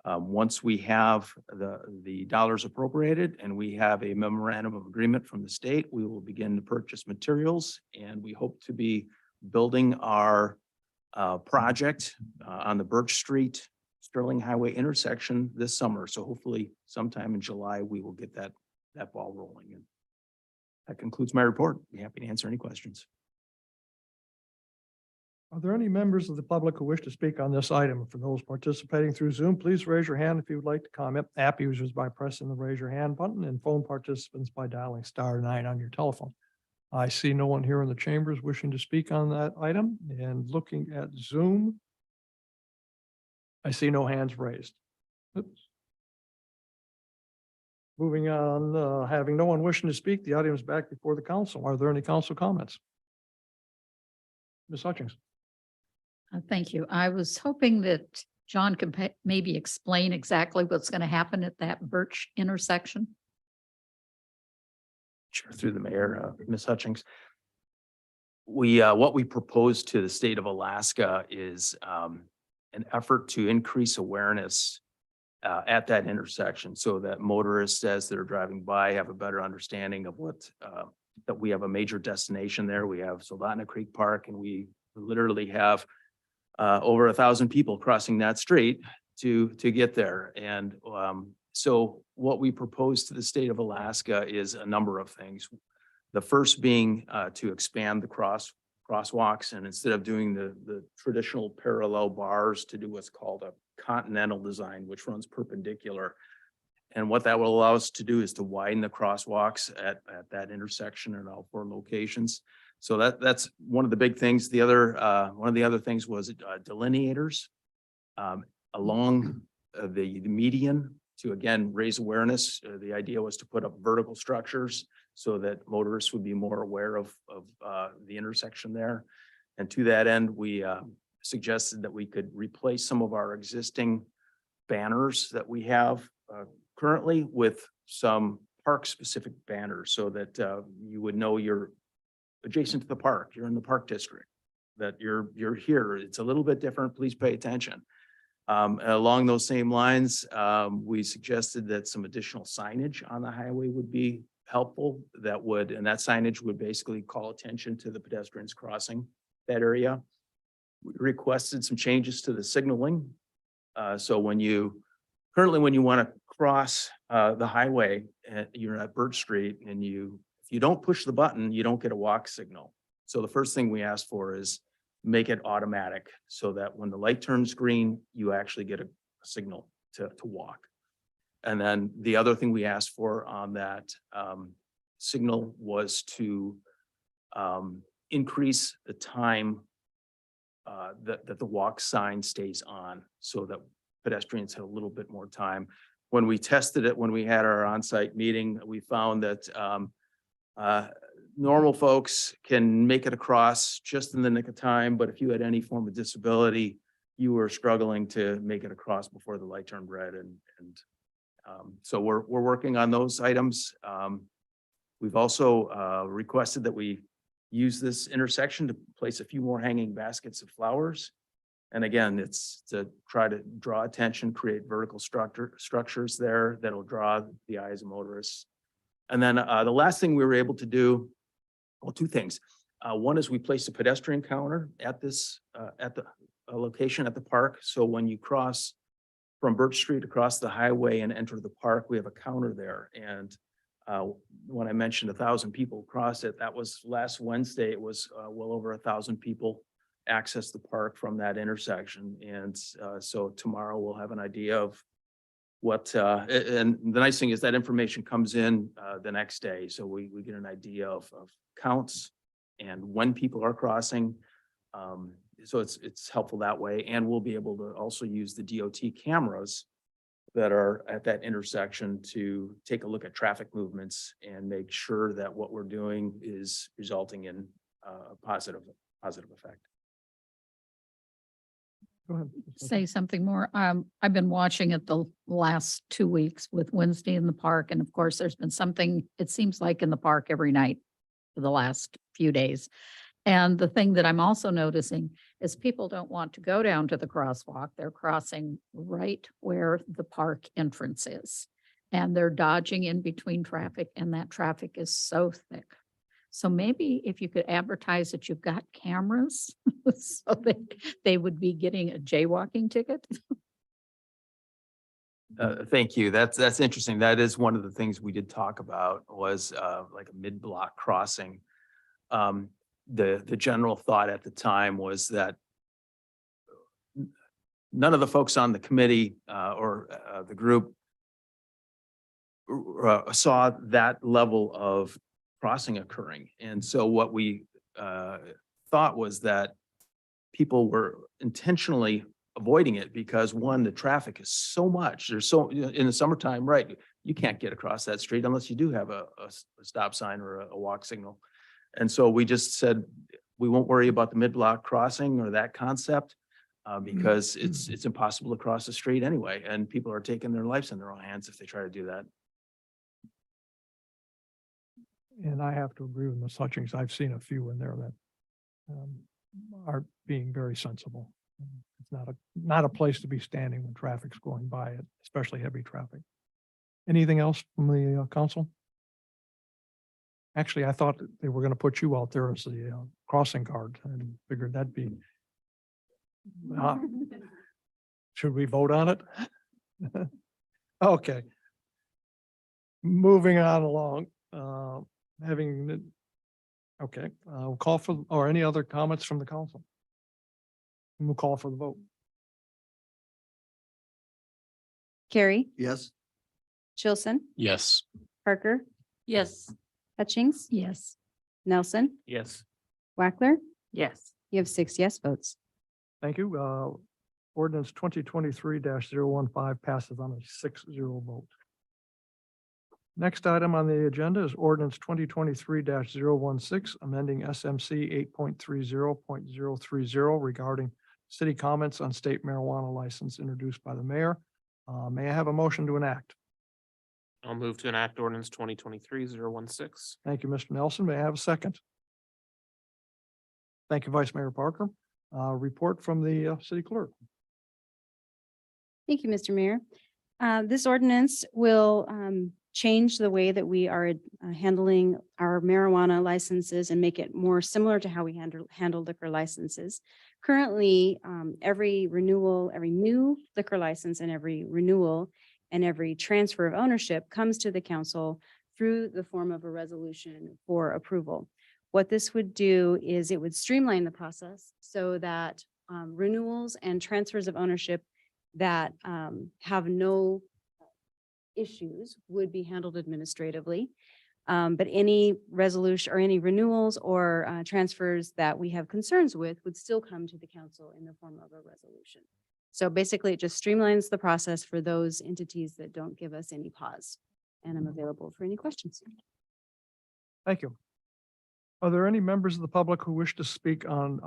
Once we have the dollars appropriated and we have a memorandum of agreement from the state, we will begin to purchase materials, and we hope to be building our project on the Birch Street Sterling Highway intersection this summer. So hopefully sometime in July, we will get that ball rolling. And that concludes my report. Be happy to answer any questions. Are there any members of the public who wish to speak on this item? For those participating through Zoom, please raise your hand if you would like to comment. App users by pressing the raise your hand button, and phone participants by dialing *9 on your telephone. I see no one here in the chambers wishing to speak on that item, and looking at Zoom, I see no hands raised. Oops. Moving on, having no one wishing to speak, the item is back before the council. Are there any council comments? Ms. Hutchings. Thank you. I was hoping that John could maybe explain exactly what's going to happen at that Birch intersection. Sure, through the mayor, Ms. Hutchings. What we propose to the state of Alaska is an effort to increase awareness at that intersection so that motorists, as they're driving by, have a better understanding of that we have a major destination there. We have Soldotna Creek Park, and we literally have over 1,000 people crossing that street to get there. And so what we propose to the state of Alaska is a number of things. The first being to expand the crosswalks, and instead of doing the traditional parallel bars, to do what's called a continental design, which runs perpendicular. And what that will allow us to do is to widen the crosswalks at that intersection in all 4 locations. So that's one of the big things. The other, one of the other things was delineators along the median to again raise awareness. The idea was to put up vertical structures so that motorists would be more aware of the intersection there. And to that end, we suggested that we could replace some of our existing banners that we have currently with some park-specific banners so that you would know you're adjacent to the park, you're in the park district, that you're here. It's a little bit different. Please pay attention. Along those same lines, we suggested that some additional signage on the highway would be helpful. And that signage would basically call attention to the pedestrians crossing that area. We requested some changes to the signaling. So currently when you want to cross the highway, you're at Birch Street, and if you don't push the button, you don't get a walk signal. So the first thing we asked for is make it automatic so that when the light turns green, you actually get a signal to walk. And then the other thing we asked for on that signal was to increase the time that the walk sign stays on so that pedestrians have a little bit more time. When we tested it, when we had our on-site meeting, we found that normal folks can make it across just in the nick of time, but if you had any form of disability, you were struggling to make it across before the light turned red. So we're working on those items. We've also requested that we use this intersection to place a few more hanging baskets of flowers. And again, it's to try to draw attention, create vertical structures there that'll draw the eyes of motorists. And then the last thing we were able to do, well, 2 things. One is we placed a pedestrian counter at this at the location at the park. So when you cross from Birch Street across the highway and enter the park, we have a counter there. And when I mentioned 1,000 people cross it, that was last Wednesday. It was well over 1,000 people access the park from that intersection. And so tomorrow we'll have an idea of what, and the nice thing is that information comes in the next day. So we get an idea of counts and when people are crossing. So it's helpful that way. And we'll be able to also use the DOT cameras that are at that intersection to take a look at traffic movements and make sure that what we're doing is resulting in a positive effect. Go ahead. Say something more. I've been watching it the last 2 weeks with Wednesday in the park. And of course, there's been something, it seems like in the park every night for the last few days. And the thing that I'm also noticing is people don't want to go down to the crosswalk. They're crossing right where the park entrance is. And they're dodging in between traffic, and that traffic is so thick. So maybe if you could advertise that you've got cameras so that they would be getting a jaywalking ticket. Thank you. That's interesting. That is one of the things we did talk about was like a mid-block crossing. The general thought at the time was that none of the folks on the committee or the group saw that level of crossing occurring. And so what we thought was that people were intentionally avoiding it because, one, the traffic is so much. There's so, in the summertime, right, you can't get across that street unless you do have a stop sign or a walk signal. And so we just said, we won't worry about the mid-block crossing or that concept because it's impossible to cross the street anyway. And people are taking their lives in their own hands if they try to do that. And I have to agree with Ms. Hutchings. I've seen a few in there that are being very sensible. It's not a place to be standing when traffic's going by it, especially heavy traffic. Anything else from the council? Actually, I thought that they were going to put you out there as the crossing guard and figured that'd be. Should we vote on it? Okay. Moving on along, having Okay, we'll call for, or any other comments from the council? We'll call for the vote. Carrie, Yes. Chilson, Yes. Parker, Yes. Hutchings, Yes. Nelson, Yes. Wackler. Yes. You have 6 yes votes. Thank you. Ordinance 2023-015 passes on a 6-0 vote. Next item on the agenda is ordinance 2023-016, amending SMC 8.30.030 regarding city comments on state marijuana license introduced by the mayor. May I have a motion to enact? I'll move to enact ordinance 2023-016. Thank you, Mr. Nelson. May I have a second? Thank you, Vice Mayor Parker. Report from the city clerk. Thank you, Mr. Mayor. This ordinance will change the way that we are handling our marijuana licenses and make it more similar to how we handle liquor licenses. Currently, every renewal, every new liquor license and every renewal and every transfer of ownership comes to the council through the form of a resolution for approval. What this would do is it would streamline the process so that renewals and transfers of ownership that have no issues would be handled administratively. But any resolution or any renewals or transfers that we have concerns with would still come to the council in the form of a resolution. So basically, it just streamlines the process for those entities that don't give us any pause. And I'm available for any questions. Thank you. Are there any members of the public who wish to speak on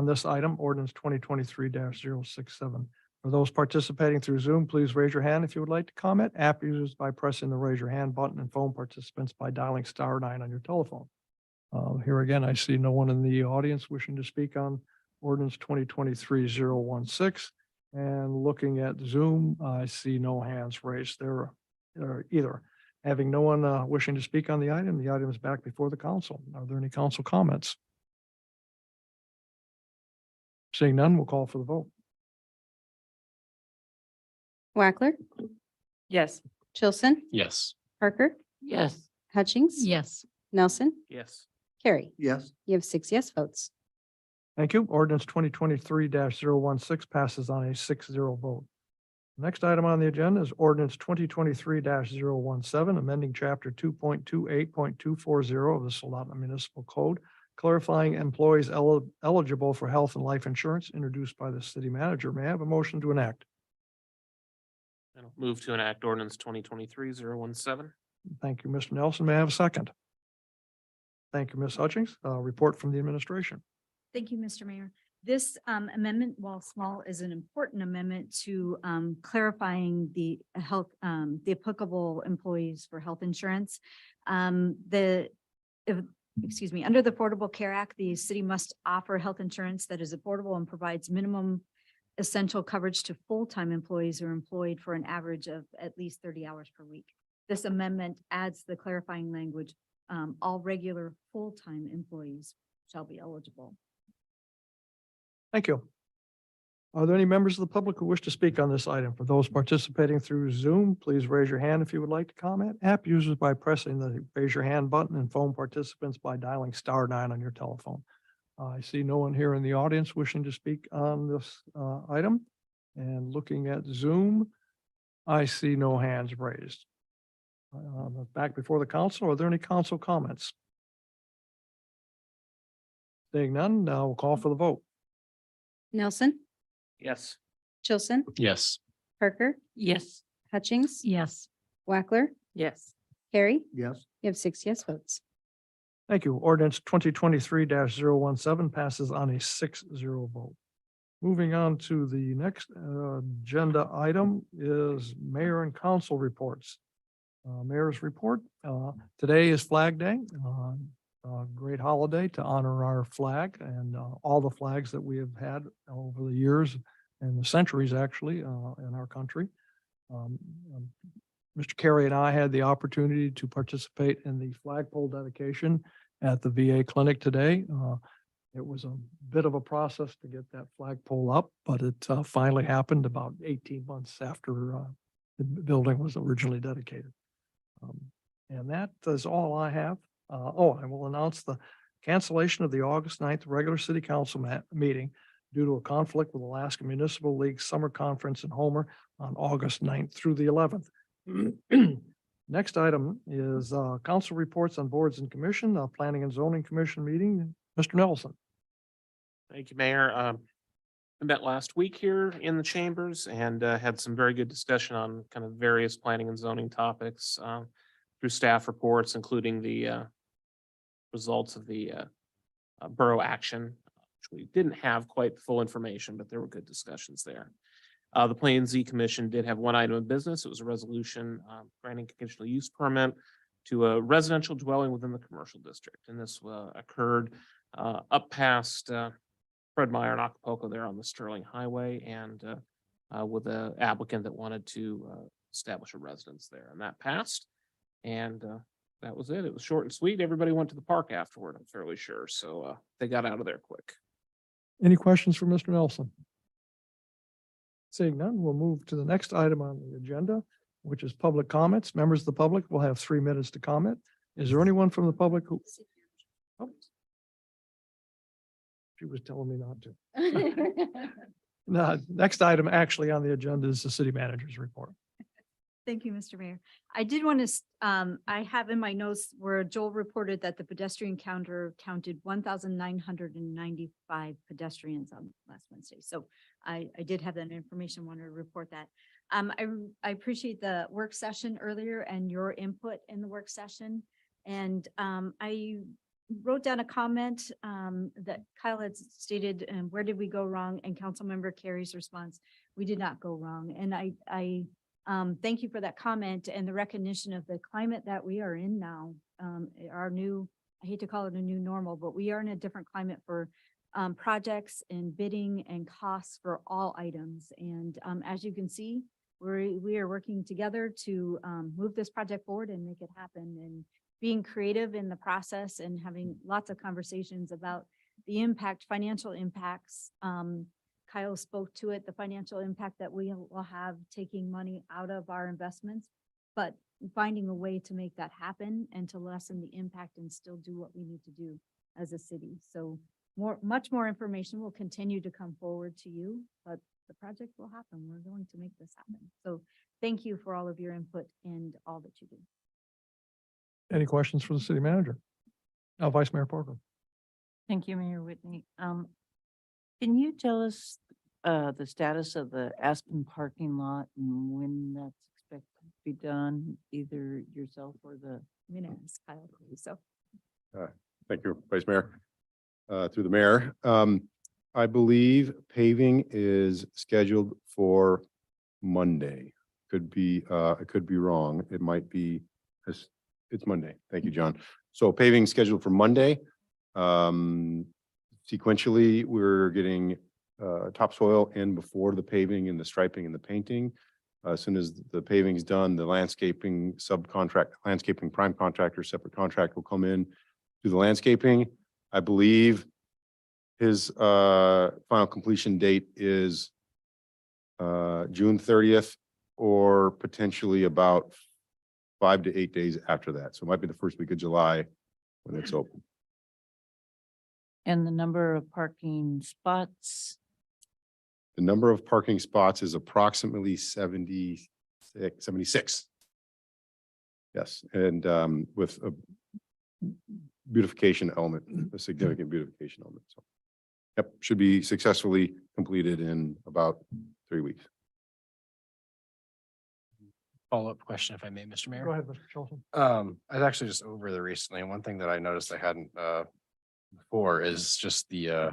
this item, ordinance 2023-067? For those participating through Zoom, please raise your hand if you would like to comment. App users by pressing the raise your hand button, and phone participants by dialing *9 on your telephone. Here again, I see no one in the audience wishing to speak on ordinance 2023-016. And looking at Zoom, I see no hands raised there either. Having no one wishing to speak on the item is back before the council. Are there any council comments? Seeing none, we'll call for the vote. Wackler, Yes. Chilson, Yes. Parker, Yes. Hutchings. Yes. Nelson, Yes. Carrie. Yes. You have 6 yes votes. Thank you. Ordinance 2023-016 passes on a 6-0 vote. Next item on the agenda is ordinance 2023-017, amending chapter 2.28.240 of the Soldotna Municipal Code, clarifying employees eligible for health and life insurance, introduced by the city manager. May I have a motion to enact? And I'll move to enact ordinance 2023-017. Thank you, Mr. Nelson. May I have a second? Thank you, Ms. Hutchings. Report from the administration. Thank you, Mr. Mayor. This amendment, while small, is an important amendment to clarifying the the applicable employees for health insurance. Under the Affordable Care Act, the city must offer health insurance that is affordable and provides minimum essential coverage to full-time employees who are employed for an average of at least 30 hours per week. This amendment adds the clarifying language, all regular full-time employees shall be eligible. Thank you. Are there any members of the public who wish to speak on this item? For those participating through Zoom, please raise your hand if you would like to comment. App users by pressing the raise your hand button, and phone participants by dialing *9 on your telephone. I see no one here in the audience wishing to speak on this item. And looking at Zoom, I see no hands raised. Back before the council, are there any council comments? Seeing none, now we'll call for the vote. Nelson, Yes. Chilson, Yes. Parker, Yes. Hutchings, Yes. Wackler, Yes. Carrie. Yes. You have 6 yes votes. Thank you. Ordinance 2023-017 passes on a 6-0 vote. Moving on to the next agenda item is mayor and council reports. Mayor's report. Today is Flag Day. A great holiday to honor our flag and all the flags that we have had over the years and the centuries, actually, in our country. Mr. Carey and I had the opportunity to participate in the flagpole dedication at the VA clinic today. It was a bit of a process to get that flagpole up, but it finally happened about 18 months after the building was originally dedicated. And that is all I have. I will announce the cancellation of the August 9th regular city council meeting due to a conflict with Alaska Municipal League Summer Conference in Homer on August 9th through the 11th. Next item is council reports on boards and commission, planning and zoning commission meeting. Mr. Nelson. Thank you, Mayor. I met last week here in the chambers and had some very good discussion on kind of various planning and zoning topics through staff reports, including the results of the borough action, which we didn't have quite full information, but there were good discussions there. The Plan and Z Commission did have one item of business. It was a resolution granting conditional use permit to a residential dwelling within the commercial district. And this occurred up past Fred Meyer and Acapulco there on the Sterling Highway, and with an applicant that wanted to establish a residence there. And that passed. And that was it. It was short and sweet. Everybody went to the park afterward, I'm fairly sure. So they got out of there quick. Any questions for Mr. Nelson? Seeing none, we'll move to the next item on the agenda, which is public comments. Members of the public will have 3 minutes to comment. Is there anyone from the public who? Oh. She was telling me not to. No, next item actually on the agenda is the city manager's report. Thank you, Mr. Mayor. I did want to, I have in my notes where Joel reported that the pedestrian counter counted 1,995 pedestrians on last Wednesday. So I did have that information, wanted to report that. I appreciate the work session earlier and your input in the work session. And I wrote down a comment that Kyle had stated, where did we go wrong? And Councilmember Carey's response, we did not go wrong. And I thank you for that comment and the recognition of the climate that we are in now. Our new, I hate to call it a new normal, but we are in a different climate for projects and bidding and costs for all items. And as you can see, we are working together to move this project forward and make it happen, and being creative in the process and having lots of conversations about the impact, financial impacts. Kyle spoke to it, the financial impact that we will have taking money out of our investments, but finding a way to make that happen and to lessen the impact and still do what we need to do as a city. So much more information will continue to come forward to you, but the project will happen. We're going to make this happen. So thank you for all of your input and all that you do. Any questions for the city manager? Vice Mayor Parker. Thank you, Mayor Whitney. Can you tell us the status of the Aspen parking lot and when that's expected to be done, either yourself or the? I'm gonna ask Kyle, so. Thank you, Vice Mayor. Through the mayor, I believe paving is scheduled for Monday. Could be, I could be wrong. It might be, it's Monday. Thank you, John. So paving scheduled for Monday. Sequentially, we're getting topsoil in before the paving and the striping and the painting. As soon as the paving's done, the landscaping prime contractor, separate contract will come in, do the landscaping. I believe his final completion date is June 30th, or potentially about 5 to 8 days after that. So it might be the first week of July when it's open. And the number of parking spots? The number of parking spots is approximately 76. Yes, and with a beautification element, a significant beautification element. So, yep, should be successfully completed in about 3 weeks. Follow-up question, if I may, Mr. Mayor. Go ahead, Mr. Chilton. I was actually just over there recently, and one thing that I noticed I hadn't before is just the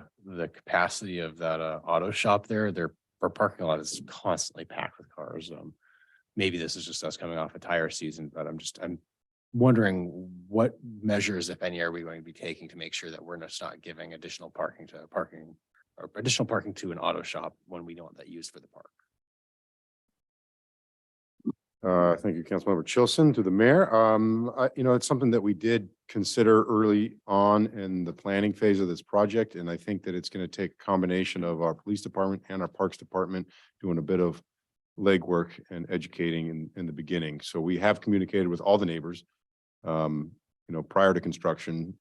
capacity of that auto shop there. Their parking lot is constantly packed with cars. Maybe this is just us coming off a tire season, but I'm wondering what measures, if any, are we going to be taking to make sure that we're just not giving additional parking to an auto shop when we don't want that used for the park? Thank you, Councilmember Chilson. To the mayor, it's something that we did consider early on in the planning phase of this project, and I think that it's going to take a combination of our police department and our parks department doing a bit of legwork and educating in the beginning. So we have communicated with all the neighbors. prior to construction,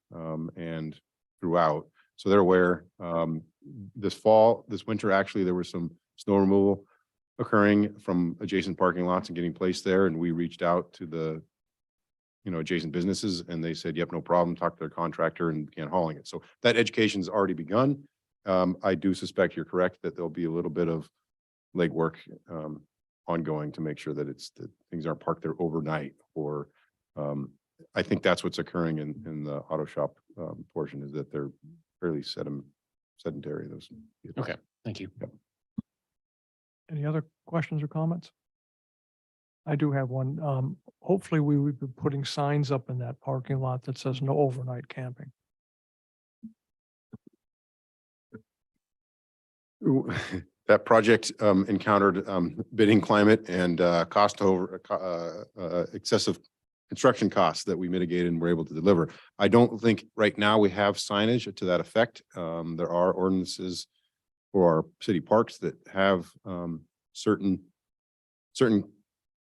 and throughout. So they're aware. This winter, actually, there was some snow removal occurring from adjacent parking lots and getting placed there. And we reached out to the, adjacent businesses, and they said, yep, no problem. Talk to their contractor and began hauling it. So that education's already begun. I do suspect you're correct that there'll be a little bit of legwork ongoing to make sure that that things aren't parked there overnight, or I think that's what's occurring in the auto shop portion, is that they're fairly sedentary, those vehicles. Okay, thank you. Any other questions or comments? I do have one. Hopefully we would be putting signs up in that parking lot that says no overnight camping. That project encountered bidding climate and excessive construction costs that we mitigated and were able to deliver. I don't think right now we have signage to that effect. There are ordinances for our city parks that have certain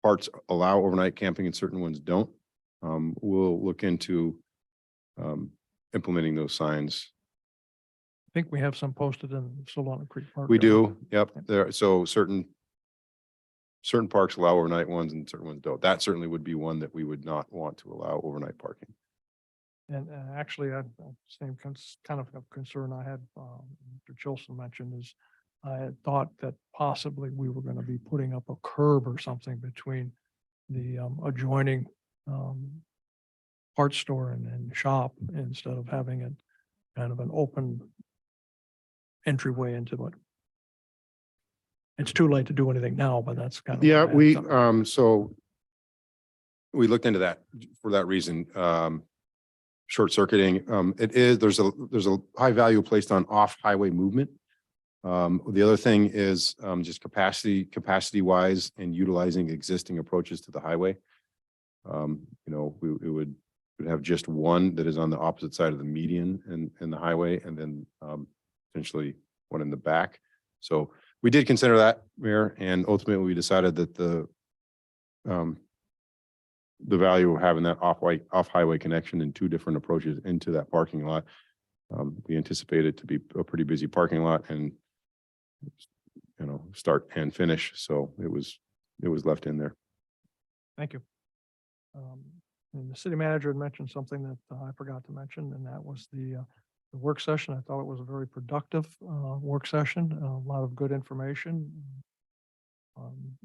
parts allow overnight camping and certain ones don't. We'll look into implementing those signs. I think we have some posted in Solana Creek Park. We do, yep. So certain parks allow overnight ones and certain ones don't. That certainly would be one that we would not want to allow overnight parking. And actually, same kind of concern I had, Mr. Chilson mentioned, is I had thought that possibly we were going to be putting up a curb or something between the adjoining parts store and shop, instead of having it kind of an open entryway into it. It's too late to do anything now, but that's kind of. Yeah, so we looked into that for that reason. Short circuiting, there's a high value placed on off highway movement. The other thing is just capacity wise and utilizing existing approaches to the highway. We would have just one that is on the opposite side of the median and the highway, and then potentially one in the back. So we did consider that, Mayor, and ultimately we decided that the value of having that off highway connection and two different approaches into that parking lot, we anticipate it to be a pretty busy parking lot, and start and finish. So it was left in there. Thank you. And the city manager had mentioned something that I forgot to mention, and that was the work session. I thought it was a very productive work session, a lot of good information.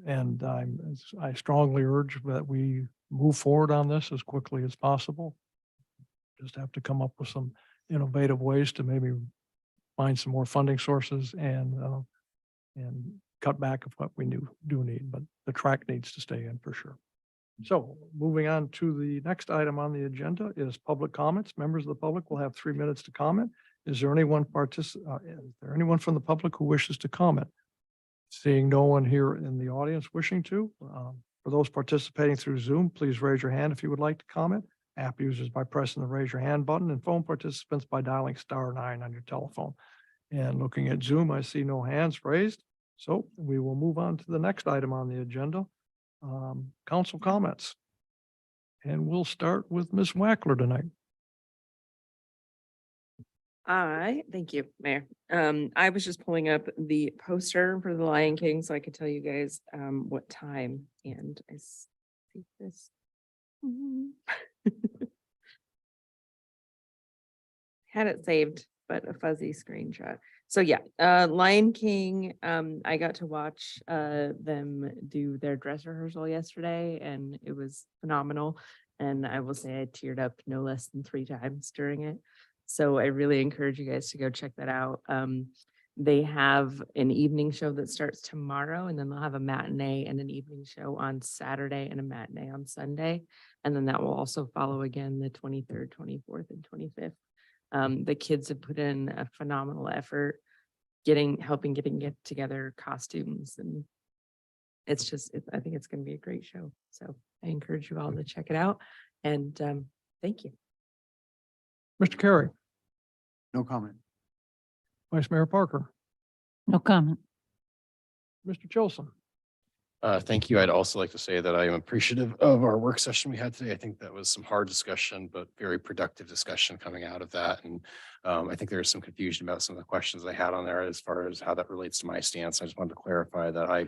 And I strongly urge that we move forward on this as quickly as possible. Just have to come up with some innovative ways to maybe find some more funding sources and cut back of what we do need, but the track needs to stay in for sure. So moving on to the next item on the agenda is public comments. Members of the public will have 3 minutes to comment. Is there anyone is there anyone from the public who wishes to comment? Seeing no one here in the audience wishing to, for those participating through Zoom, please raise your hand if you would like to comment. App users by pressing the raise your hand button, and phone participants by dialing *9 on your telephone. And looking at Zoom, I see no hands raised. So we will move on to the next item on the agenda. Council comments. And we'll start with Ms. Wackler tonight. Thank you, Mayor. I was just pulling up the poster for the Lion King so I could tell you guys what time, and I see this. Had it saved, but a fuzzy screenshot. So yeah, Lion King, I got to watch them do their dress rehearsal yesterday, and it was phenomenal. And I will say I teared up no less than 3 times during it. So I really encourage you guys to go check that out. They have an evening show that starts tomorrow, and then they'll have a matinee and an evening show on Saturday and a matinee on Sunday. And then that will also follow again the 23rd, 24th, and 25th. The kids have put in a phenomenal effort helping get together costumes, and it's just, I think it's going to be a great show. So I encourage you all to check it out, and thank you. Mr. Carey, No comment. Vice Mayor Parker, No comment. Mr. Chilson. Thank you. I'd also like to say that I am appreciative of our work session we had today. I think that was some hard discussion, but very productive discussion coming out of that. And I think there was some confusion about some of the questions I had on there as far as how that relates to my stance. I just wanted to clarify that I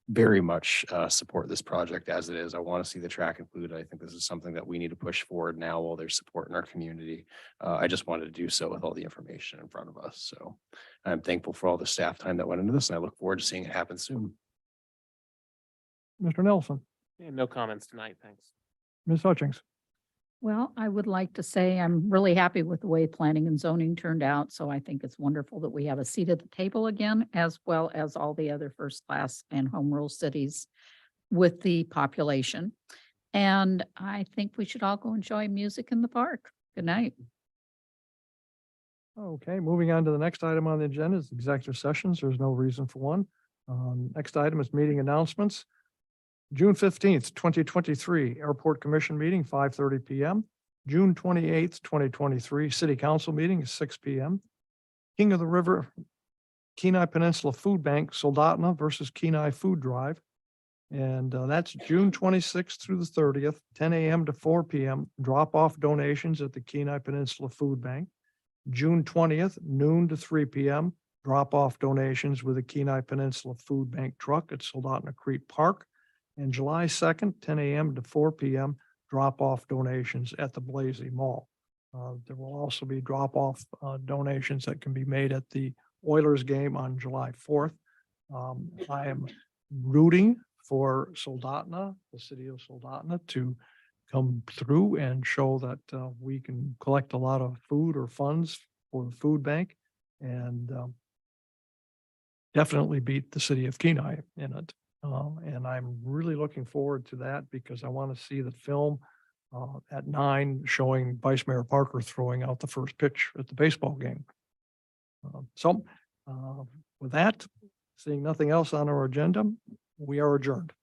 very much support this project as it is. I want to see the track included. I think this is something that we need to push forward now while there's support in our community. I just wanted to do so with all the information in front of us. So I'm thankful for all the staff time that went into this, and I look forward to seeing it happen soon. Mr. Nelson, Yeah, no comments tonight, thanks. Ms. Hutchings. Well, I would like to say I'm really happy with the way planning and zoning turned out. So I think it's wonderful that we have a seat at the table again, as well as all the other first class and home rule cities with the population. And I think we should all go enjoy music in the park. Good night. Okay, moving on to the next item on the agenda is executive sessions. There's no reason for one. Next item is meeting announcements. June 15th, 2023, Airport Commission meeting, 5:30 PM. June 28th, 2023, City Council meeting is 6 PM. King of the River Kenai Peninsula Food Bank, Soldotna versus Kenai Food Drive. And that's June 26th through the 30th, 10 AM to 4 PM. Drop off donations at the Kenai Peninsula Food Bank. June 20th, noon to 3 PM. Drop off donations with the Kenai Peninsula Food Bank truck at Soldotna Creek Park. And July 2nd, 10 AM to 4 PM, drop off donations at the Blasey Mall. There will also be drop off donations that can be made at the Oilers game on July 4th. I am rooting for Soldotna, the city of Soldotna, to come through and show that we can collect a lot of food or funds for the food bank and definitely beat the city of Kenai in it. And I'm really looking forward to that because I want to see the film at 9 showing Vice Mayor Parker throwing out the first pitch at the baseball game. So with that, seeing nothing else on our agenda, we are adjourned.